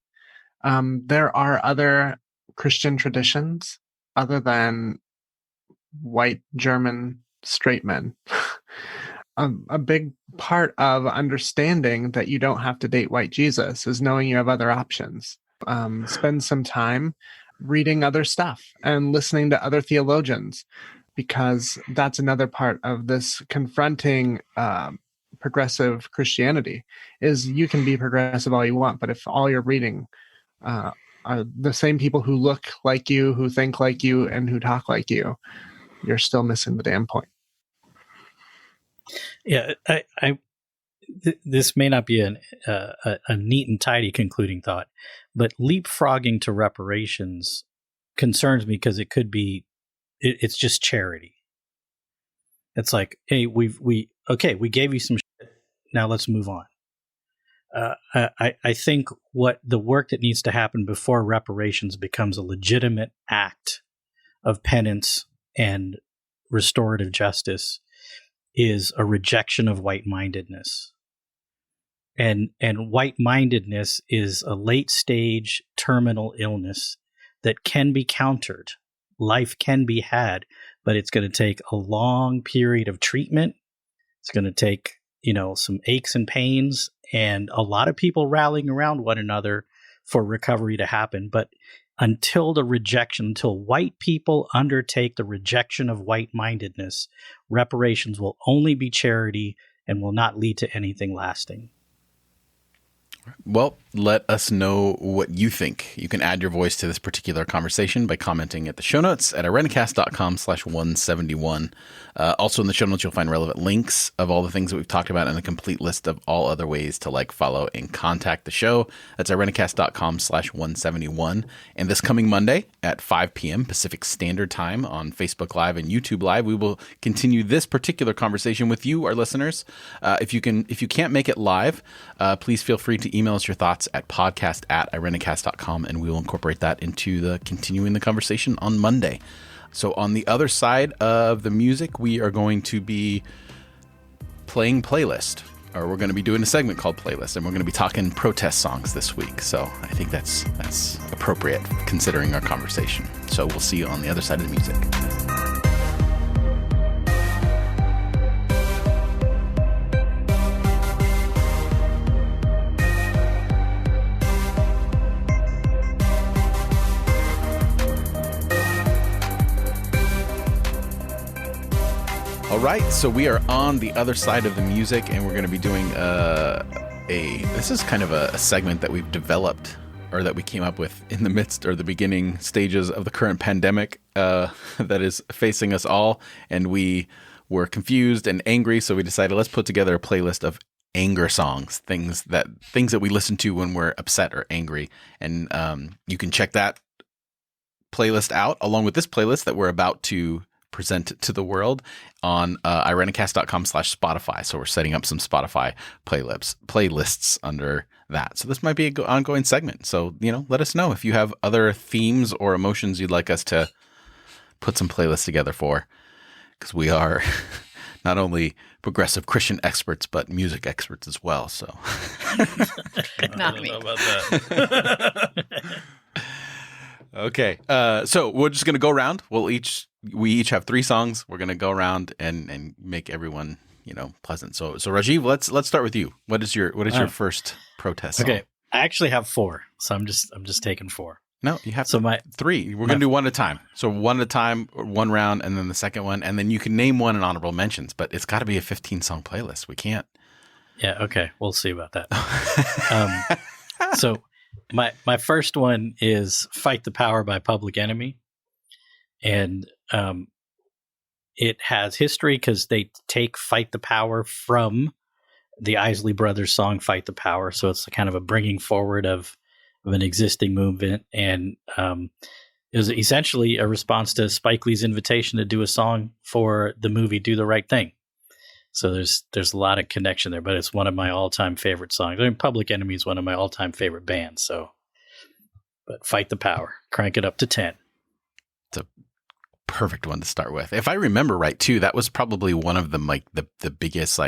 There are other Christian traditions other than white German straight men. A big part of understanding that you don't have to date white Jesus is knowing you have other options. Spend some time reading other stuff and listening to other theologians, because that's another part of this confronting progressive Christianity. Is you can be progressive all you want, but if all you're reading are the same people who look like you, who think like you, and who talk like you, you're still missing the damn point. Yeah, this may not be a neat and tidy concluding thought, but leapfrogging to reparations concerns me because it could be, it's just charity. It's like, hey, we gave you some shit, now let's move on. I think what the work that needs to happen before reparations becomes a legitimate act of penance and restorative justice is a rejection of white-mindedness. And white-mindedness is a late-stage terminal illness that can be countered. Life can be had, but it's going to take a long period of treatment. It's going to take, some aches and pains and a lot of people rallying around one another for recovery to happen. But until white people undertake the rejection of white-mindedness, reparations will only be charity and will not lead to anything lasting. Well, let us know what you think. You can add your voice to this particular conversation by commenting at the show notes at irenicast.com/171. Also in the show notes, you'll find relevant links of all the things that we've talked about and a complete list of all other ways to like, follow, and contact the show. That's irenicast.com/171. And this coming Monday at 5 p.m. Pacific Standard Time on Facebook Live and YouTube Live, we will continue this particular conversation with you, our listeners. If you can't make it live, please feel free to email us your thoughts at podcast@irenicast.com, and we will incorporate that into continuing the conversation on Monday. So on the other side of the music, we are going to be playing playlist, or we're going to be doing a segment called Playlist, and we're going to be talking protest songs this week. So I think that's appropriate considering our conversation. So we'll see you on the other side of the music. All right, so we are on the other side of the music, and we're going to be doing this is kind of a segment that we've developed, or that we came up with in the midst or the beginning stages of the current pandemic that is facing us all, and we were confused and angry, so we decided let's put together a playlist of anger songs, things that we listen to when we're upset or angry, and you can check that playlist out along with this playlist that we're about to present to the world on irenicast.com/Spotify. So we're setting up some Spotify playlists under that. So this might be an ongoing segment. So, let us know if you have other themes or emotions you'd like us to put some playlists together for, because we are not only progressive Christian experts, but music experts as well. So Not me. I don't know about that. Okay. So we're just going to go around. We each have 3 songs. We're going to go around and make everyone, pleasant. So Rajiv, let's start with you. What is your first protest song? Okay. I actually have 4. So I'm just taking 4. No, you have 3. We're going to do one at a time. So one at a time, one round, and then the second one. And then you can name one in honorable mentions, but it's got to be a 15-song playlist. We can't. Yeah. Okay. We'll see about that. So my first one is Fight the Power by Public Enemy. And it has history because they take Fight the Power from the Isley Brothers song Fight the Power. So it's kind of a bringing forward of an existing movement. And it was essentially a response to Spike Lee's invitation to do a song for the movie Do the Right Thing. So there's a lot of connection there, but it's one of my all-time favorite songs. I mean, Public Enemy is one of my all-time favorite bands. But Fight the Power, crank it up to 10. It's a perfect one to start with. If I remember right, too, that was probably one of them, like the biggest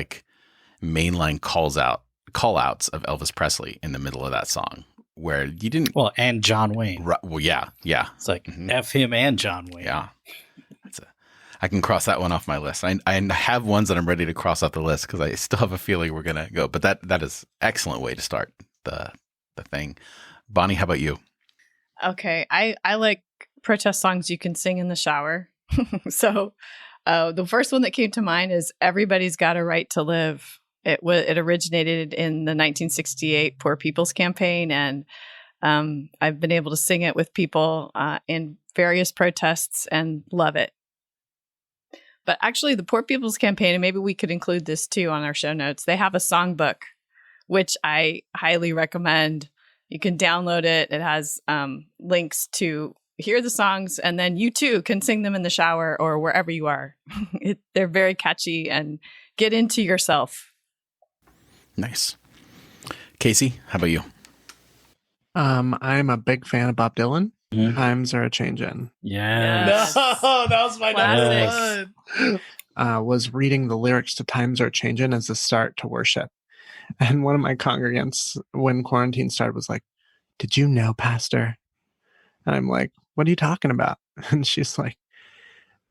mainline call outs of Elvis Presley in the middle of that song, where you didn't. Well, and John Wayne. Well, yeah. It's like F him and John Wayne. Yeah. I can cross that one off my list. I have ones that I'm ready to cross off the list because I still have a feeling we're going to go. But that is excellent way to start the thing. Bonnie, how about you? Okay, I like protest songs you can sing in the shower. So the first one that came to mind is Everybody's Got a Right to Live. It originated in the 1968 Poor People's Campaign, and I've been able to sing it with people in various protests and love it. But actually, the Poor People's Campaign, and maybe we could include this too on our show notes, they have a songbook, which I highly recommend. You can download it. It has links to hear the songs, and then you too can sing them in the shower or wherever you are. They're very catchy, and get into yourself. Nice. Casey, how about you? I'm a big fan of Bob Dylan. Mhm. Times Are a Changin'. Yes. No, that was my Classic. number one. Was reading the lyrics to Times Are Changin' as a start to worship. And one of my congregants, when quarantine started, was like, "Did you know, Pastor?" And I'm like, "What are you talking about?" And she's like,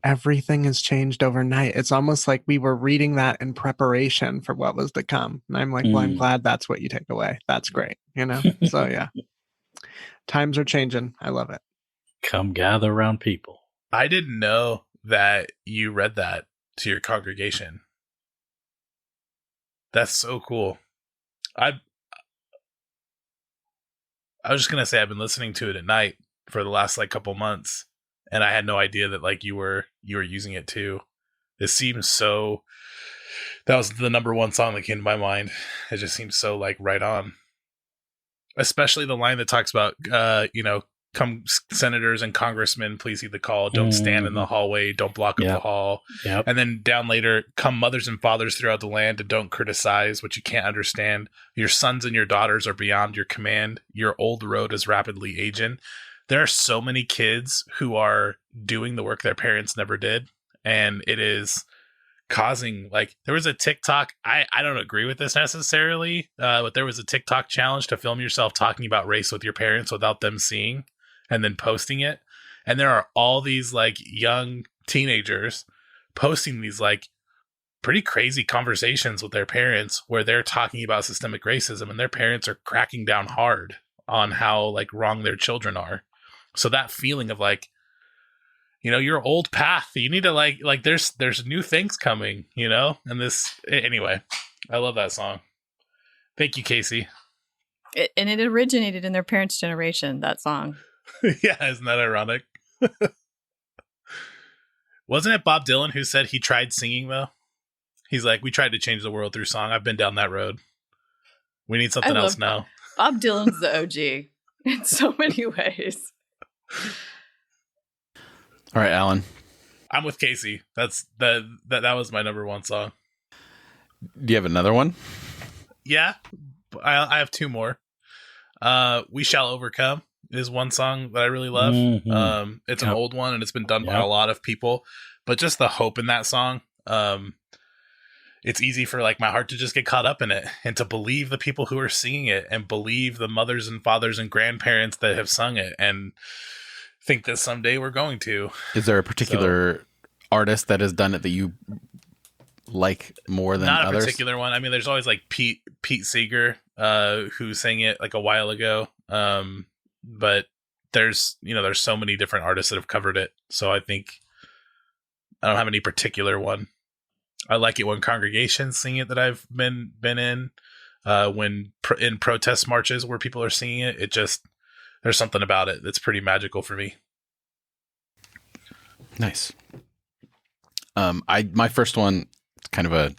"Everything has changed overnight." It's almost like we were reading that in preparation for what was to come. And I'm like, well, I'm glad that's what you take away. That's great. So yeah. Times are changing. I love it. Come gather around people. I didn't know that you read that to your congregation. That's so cool. I was just gonna say I've been listening to it at night for the last like couple months, and I had no idea that like you were using it too. It seems so. That was the number one song that came to my mind. It just seems so like right on. Especially the line that talks about, come senators and congressmen, please heed the call. Don't stand in the hallway. Don't block up the hall. Yep. And then down later, come mothers and fathers throughout the land and don't criticize what you can't understand. Your sons and your daughters are beyond your command. Your old road is rapidly aging. There are so many kids who are doing the work their parents never did. And it is causing, like, there was a TikTok, I don't agree with this necessarily, but there was a TikTok challenge to film yourself talking about race with your parents without them seeing and then posting it. And there are all these like young teenagers posting these like pretty crazy conversations with their parents where they're talking about systemic racism and their parents are cracking down hard on how like wrong their children are. So that feeling of like, your old path, you need to like there's new things coming, and this, anyway, I love that song. Thank you, Casey. And it originated in their parents' generation, that song. Yeah, isn't that ironic? Wasn't it Bob Dylan who said he tried singing though? He's like, we tried to change the world through song. I've been down that road. We need something else now. Bob Dylan's the OG in so many ways. All right, Alan. I'm with Casey. That was my number one song. Do you have another one? Yeah, I have two more. We Shall Overcome is one song that I really love. Mm-hmm. It's an old one and it's been done by a lot of people, but just the hope in that song. It's easy for like my heart to just get caught up in it and to believe the people who are singing it and believe the mothers and fathers and grandparents that have sung it and think that someday we're going to. Is there a particular artist that has done it that you like more than others? Not a particular one. I mean, there's always like Pete Seeger, who sang it like a while ago. But there's so many different artists that have covered it. So I think I don't have any particular one. I like it when congregations sing it that I've been in, when in protest marches where people are singing it. It just, there's something about it that's pretty magical for me. Nice. My first one, it's kind of a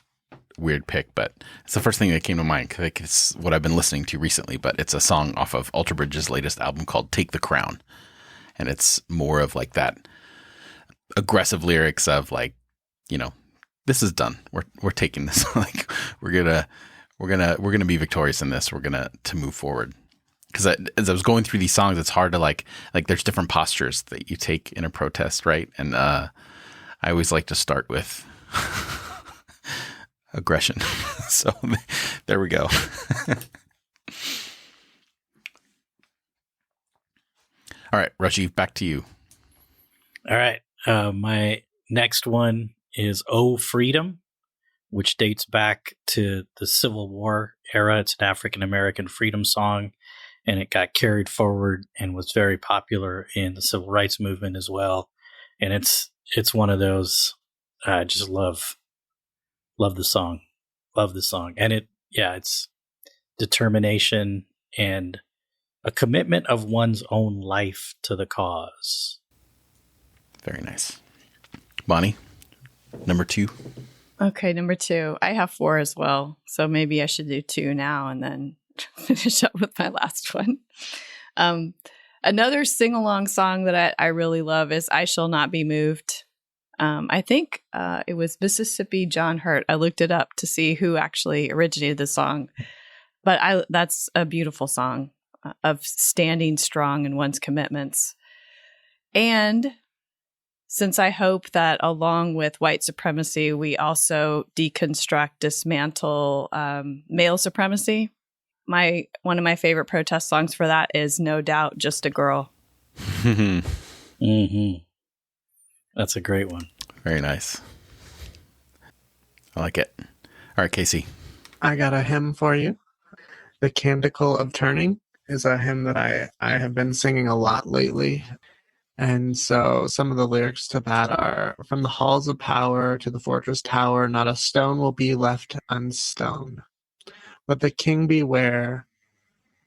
weird pick, but it's the first thing that came to mind because it's what I've been listening to recently, but it's a song off of Alter Bridge's latest album called Take the Crown. And it's more of like that aggressive lyrics of like, this is done. We're taking this. Like we're gonna be victorious in this. We're gonna to move forward. Because as I was going through these songs, it's hard to like there's different postures that you take in a protest, right? And I always like to start with aggression. So there we go. All right, Rajiv, back to you. All right. My next one is "Oh Freedom," which dates back to the Civil War era. It's an African American freedom song, and it got carried forward and was very popular in the civil rights movement as well. And it's one of those, I just love the song. Love the song. And it's determination and a commitment of one's own life to the cause. Very nice. Bonnie, number 2. Okay, number 2. I have 4 as well. So maybe I should do 2 now and then finish up with my last one. Another sing-along song that I really love is "I Shall Not Be Moved." I think it was Mississippi John Hurt. I looked it up to see who actually originated the song. But that's a beautiful song of standing strong in one's commitments. And since I hope that along with white supremacy, we also deconstruct, dismantle male supremacy, one of my favorite protest songs for that is "No Doubt, Just a Girl." Mm-hmm. That's a great one. Very nice. I like it. All right, Casey. I got a hymn for you. "The Canticle of Turning" is a hymn that I have been singing a lot lately. And so some of the lyrics to that are, "From the halls of power to the fortress tower, not a stone will be left unstoned. Let the king beware,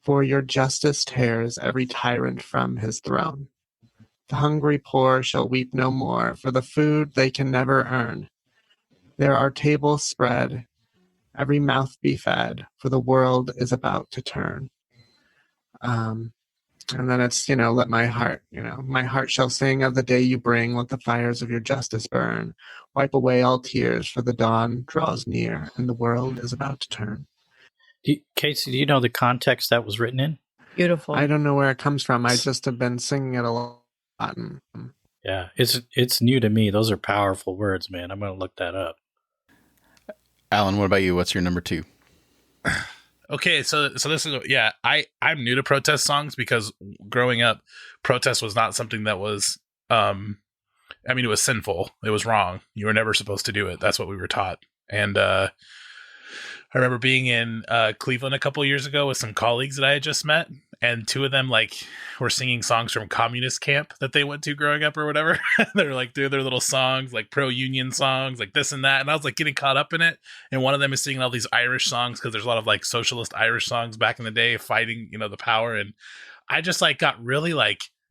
For your justice tears every tyrant from his throne. The hungry poor shall weep no more for the food they can never earn. There are tables spread, every mouth be fed, for the world is about to turn. And then it's, let my heart shall sing of the day you bring, let the fires of your justice burn. Wipe away all tears, for the dawn draws near, and the world is about to turn. Casey, do you know the context that was written in? Beautiful. I don't know where it comes from. I just have been singing it a lot. Yeah, it's new to me. Those are powerful words, man. I'm going to look that up. Alan, what about you? What's your number 2? Okay, so this is I'm new to protest songs because growing up, protest was not something that was it was sinful. It was wrong. You were never supposed to do it. That's what we were taught. And I remember being in Cleveland a couple years ago with some colleagues that I had just met, and 2 of them were singing songs from communist camp that they went to growing up or whatever. They're doing their little songs, pro-union songs, this and that. And I was getting caught up in it. And one of them is singing all these Irish songs because there's a lot of socialist Irish songs back in the day fighting, the power. And I just got really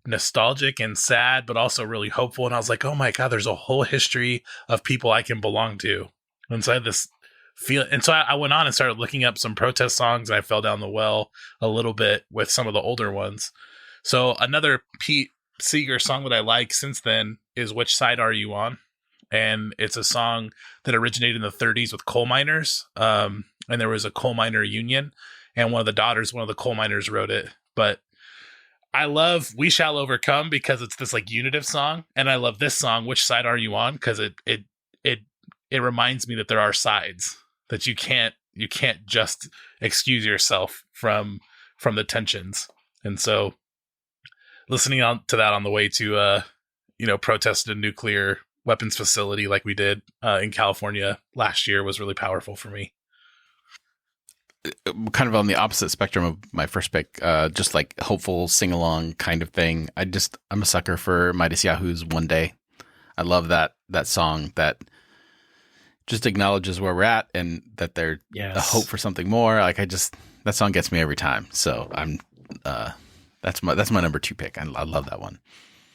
nostalgic and sad, but also really hopeful. And I was oh my God, there's a whole history of people I can belong to. And so I had this feeling. And so I went on and started looking up some protest songs, and I fell down the well a little bit with some of the older ones. So another Pete Seeger song that I like since then is Which Side Are You On? And it's a song that originated in the 30s with coal miners. And there was a coal miner union, and one of the coal miners wrote it. But I love We Shall Overcome because it's this unitive song. And I love this song, Which Side Are You On? Because it reminds me that there are sides, that you can't just excuse yourself from the tensions. And so listening to that on the way to protest a nuclear weapons facility like we did in California last year was really powerful for me. Kind of on the opposite spectrum of my first pick, just hopeful sing-along kind of thing. I'm a sucker for Midas Yahoo's One Day. I love that song that just acknowledges where we're at and that there's a hope for something more. That song gets me every time. So that's my number 2 pick. I love that one.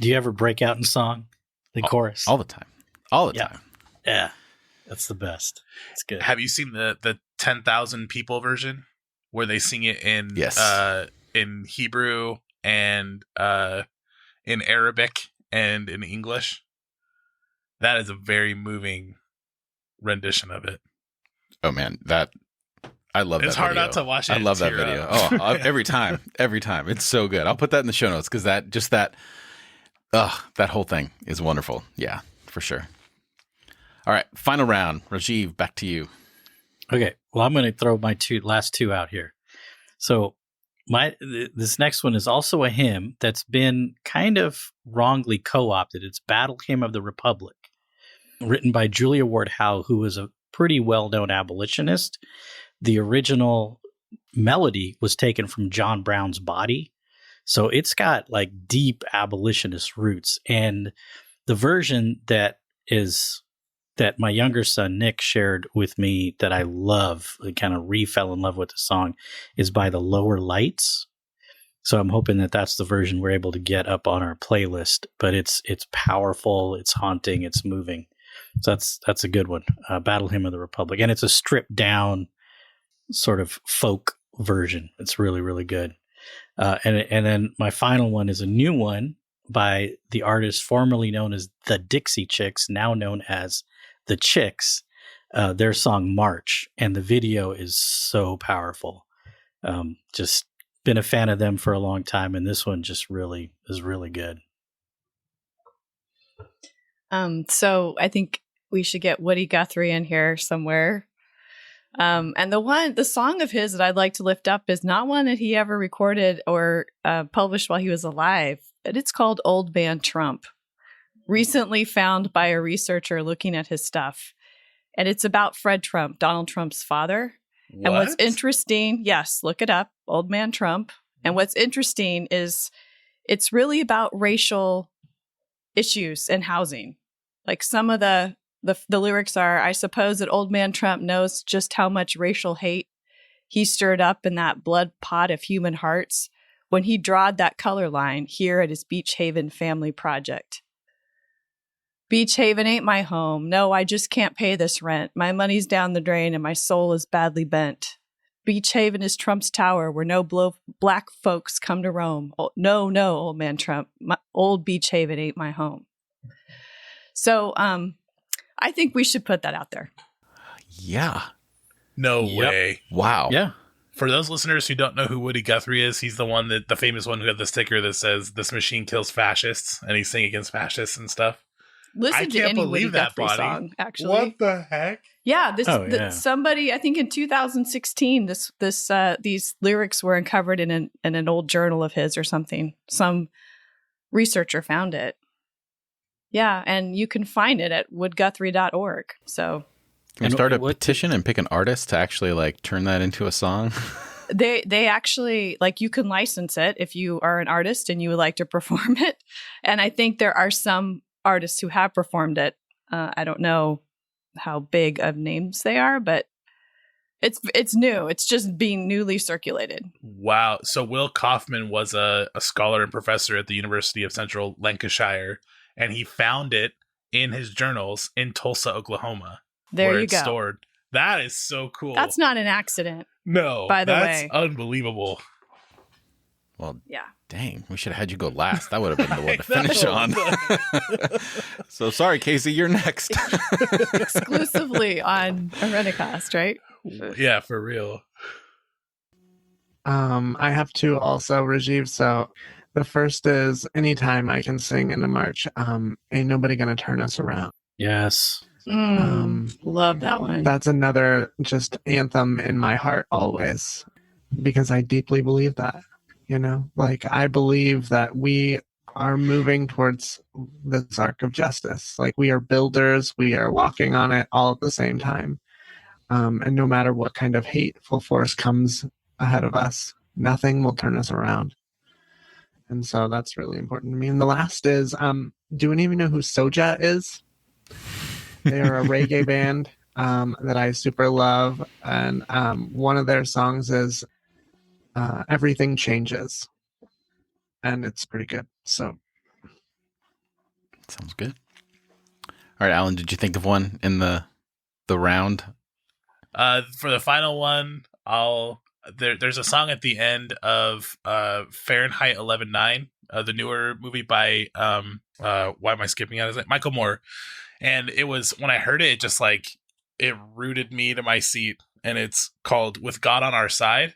Do you ever break out in song, the chorus? All the time. Time. Yeah. That's the best. It's good. Have you seen the 10,000 people version where they sing it in in Hebrew and in Arabic and in English? That is a very moving rendition of it. Oh man, I love that. It's hard video. not to watch it. I love that video. Every time, it's so good. I'll put that in the show notes because that whole thing is wonderful. Yeah, for sure. All right, final round. Rajiv, back to you. Okay, well, I'm going to throw my last two out here. So this next one is also a hymn that's been kind of wrongly co-opted. It's Battle Hymn of the Republic, written by Julia Ward Howe, who was a pretty well-known abolitionist. The original melody was taken from John Brown's Body. So it's got deep abolitionist roots. And the version that my younger son, Nick, shared with me that I love, I kind of fell in love with the song, is by the Lower Lights. So I'm hoping that that's the version we're able to get up on our playlist. But it's powerful, it's haunting, it's moving. So that's a good one. Battle Hymn of the Republic. And it's a stripped down sort of folk version. It's really, really good. And then my final one is a new one by the artist formerly known as the Dixie Chicks, now known as the Chicks. Their song March, and the video is so powerful. Just been a fan of them for a long time, and this one just really is really good. So I think we should get Woody Guthrie in here somewhere. And the song of his that I'd like to lift up is not one that he ever recorded or published while he was alive. It's called Old Man Trump, recently found by a researcher looking at his stuff. And it's about Fred Trump, Donald Trump's father. What? And what's interesting, yes, look it up, Old Man Trump. And what's interesting is it's really about racial issues and housing. Some of the lyrics are, I suppose that Old Man Trump knows just how much racial hate he stirred up in that blood pot of human hearts when he drawed that color line here at his Beach Haven family project. Beach Haven ain't my home. No, I just can't pay this rent. My money's down the drain and my soul is badly bent. Beach Haven is Trump's tower where no black folks come to roam. Oh, no, old man Trump. My old Beach Haven ain't my home. So I think we should put that out there. Yeah. No way. Wow. Yeah. For those listeners who don't know who Woody Guthrie is, he's the famous one who had the sticker that says "This machine kills fascists," and he's singing against fascists and stuff. Listen I to can't any Woody believe that, Guthrie Bonnie. song, actually. What the heck? Yeah, somebody, I think in 2016, these lyrics were uncovered in an old journal of his or something. Some researcher found it. Yeah, and you can find it at woodguthrie.org. So can you start a petition and pick an artist to actually like turn that into a song? They actually, like, you can license it if you are an artist and you would like to perform it. And I think there are some artists who have performed it. I don't know how big of names they are, but it's new. It's just being newly circulated. Wow. So Will Kaufman was a scholar and professor at the University of Central Lancashire, and he found it in his journals in Tulsa, Oklahoma. There where you it's go. Stored. That is so cool. That's not an accident. No, by the that's way. unbelievable. Well, Yeah. dang, we should have had you go last. That would have been the one to I finish know. on. So sorry, Casey, you're next. Exclusively on Arenicast, right? Yeah, for real. I have two also, Rajiv. So the first is anytime I can sing in a march, ain't nobody gonna turn us around. Yes. Love that one. That's another just anthem in my heart always, because I deeply believe that, like I believe that we are moving towards this arc of justice. Like we are builders, we are walking on it all at the same time. And no matter what kind of hateful force comes ahead of us, nothing will turn us around. And so that's really important to me. And the last is, do any of you know who Soja is? They are a reggae band that I super love. And one of their songs is Everything Changes. And it's pretty good. So Sounds good. All right, Alan, did you think of one in the round? For the final one, there's a song at the end of Fahrenheit 11/9, the newer movie by why am I skipping out? Is it Michael Moore? And it was, when I heard it, it just like it rooted me to my seat. And it's called "With God on Our Side,"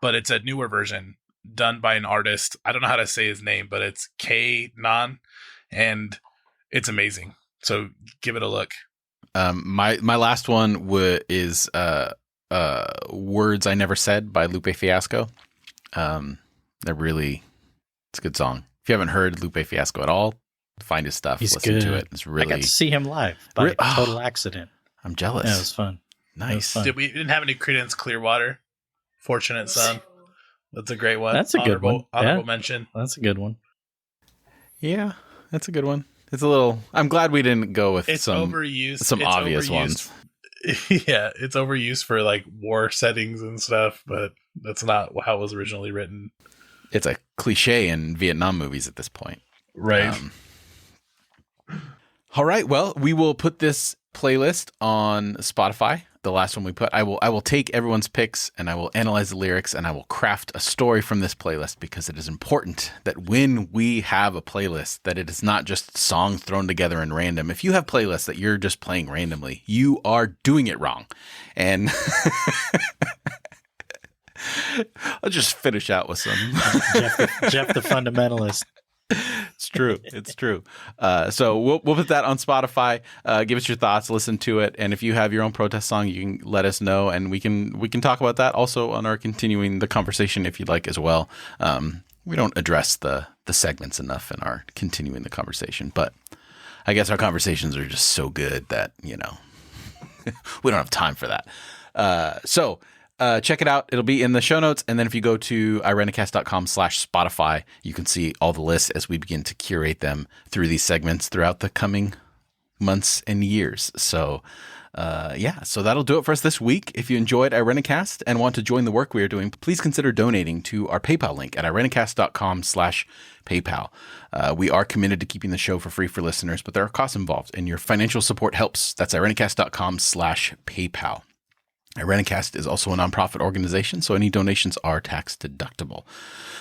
but it's a newer version done by an artist. I don't know how to say his name, but it's K Non, and it's amazing. So give it a look. My last one is "Words I Never Said" by Lupe Fiasco. It's a good song. If you haven't heard Lupe Fiasco at all, find his stuff. He's listen good. to it. It's really. I got to see him live by total accident. I'm jealous. Yeah, it was fun. Nice. Fun. We didn't have any Creedence Clearwater. Fortunate Son. That's a great one. That's a good one. Honorable Yeah. mention. That's a good one. Yeah, that's a good one. It's a little. I'm glad we didn't go with It's some overused. some It's obvious overused. ones. Yeah, it's overused for like war settings and stuff, but that's not how it was originally written. It's a cliche in Vietnam movies at this point. Right. All right. Well, we will put this playlist on Spotify. The last one we put, I will take everyone's picks and I will analyze the lyrics and I will craft a story from this playlist, because it is important that when we have a playlist, that it is not just songs thrown together in random. If you have playlists that you're just playing randomly, you are doing it wrong. And I'll just finish out with some Jeff the fundamentalist. It's true. It's true. So we'll put that on Spotify. Give us your thoughts, listen to it, and if you have your own protest song, you can let us know, and we can talk about that also on our continuing the conversation if you'd like as well. We don't address the segments enough in our continuing the conversation, but I guess our conversations are just so good that we don't have time for that. So check it out. It'll be in the show notes. And then if you go to irenicast.com/Spotify, you can see all the lists as we begin to curate them through these segments throughout the coming months and years. So so that'll do it for us this week. If you enjoyed Irenicast and want to join the work we are doing, please consider donating to our PayPal link at irenicast.com/PayPal. We are committed to keeping the show for free for listeners, but there are costs involved, and your financial support helps. That's irenicast.com/PayPal. Irenicast is also a nonprofit organization, so any donations are tax deductible.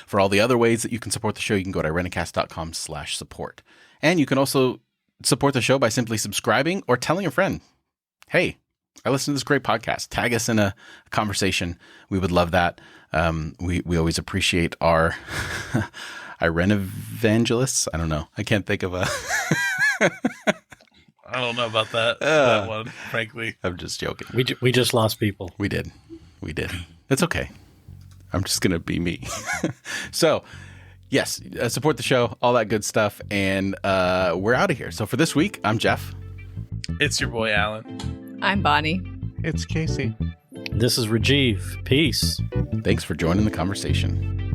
For all the other ways that you can support the show, you can go to irenicast.com/support. And you can also support the show by simply subscribing or telling a friend, hey, I listened to this great podcast. Tag us in a conversation. We would love that. We always appreciate our evangelists. I don't know. I can't think of a... I don't know about that one, frankly. I'm just joking. We just lost people. We did. It's okay. I'm just going to be me. So, yes, support the show, all that good stuff. And we're out of here. So for this week, I'm Jeff. It's your boy, Alan. I'm Bonnie. It's Casey. This is Rajiv. Peace. Thanks for joining the conversation.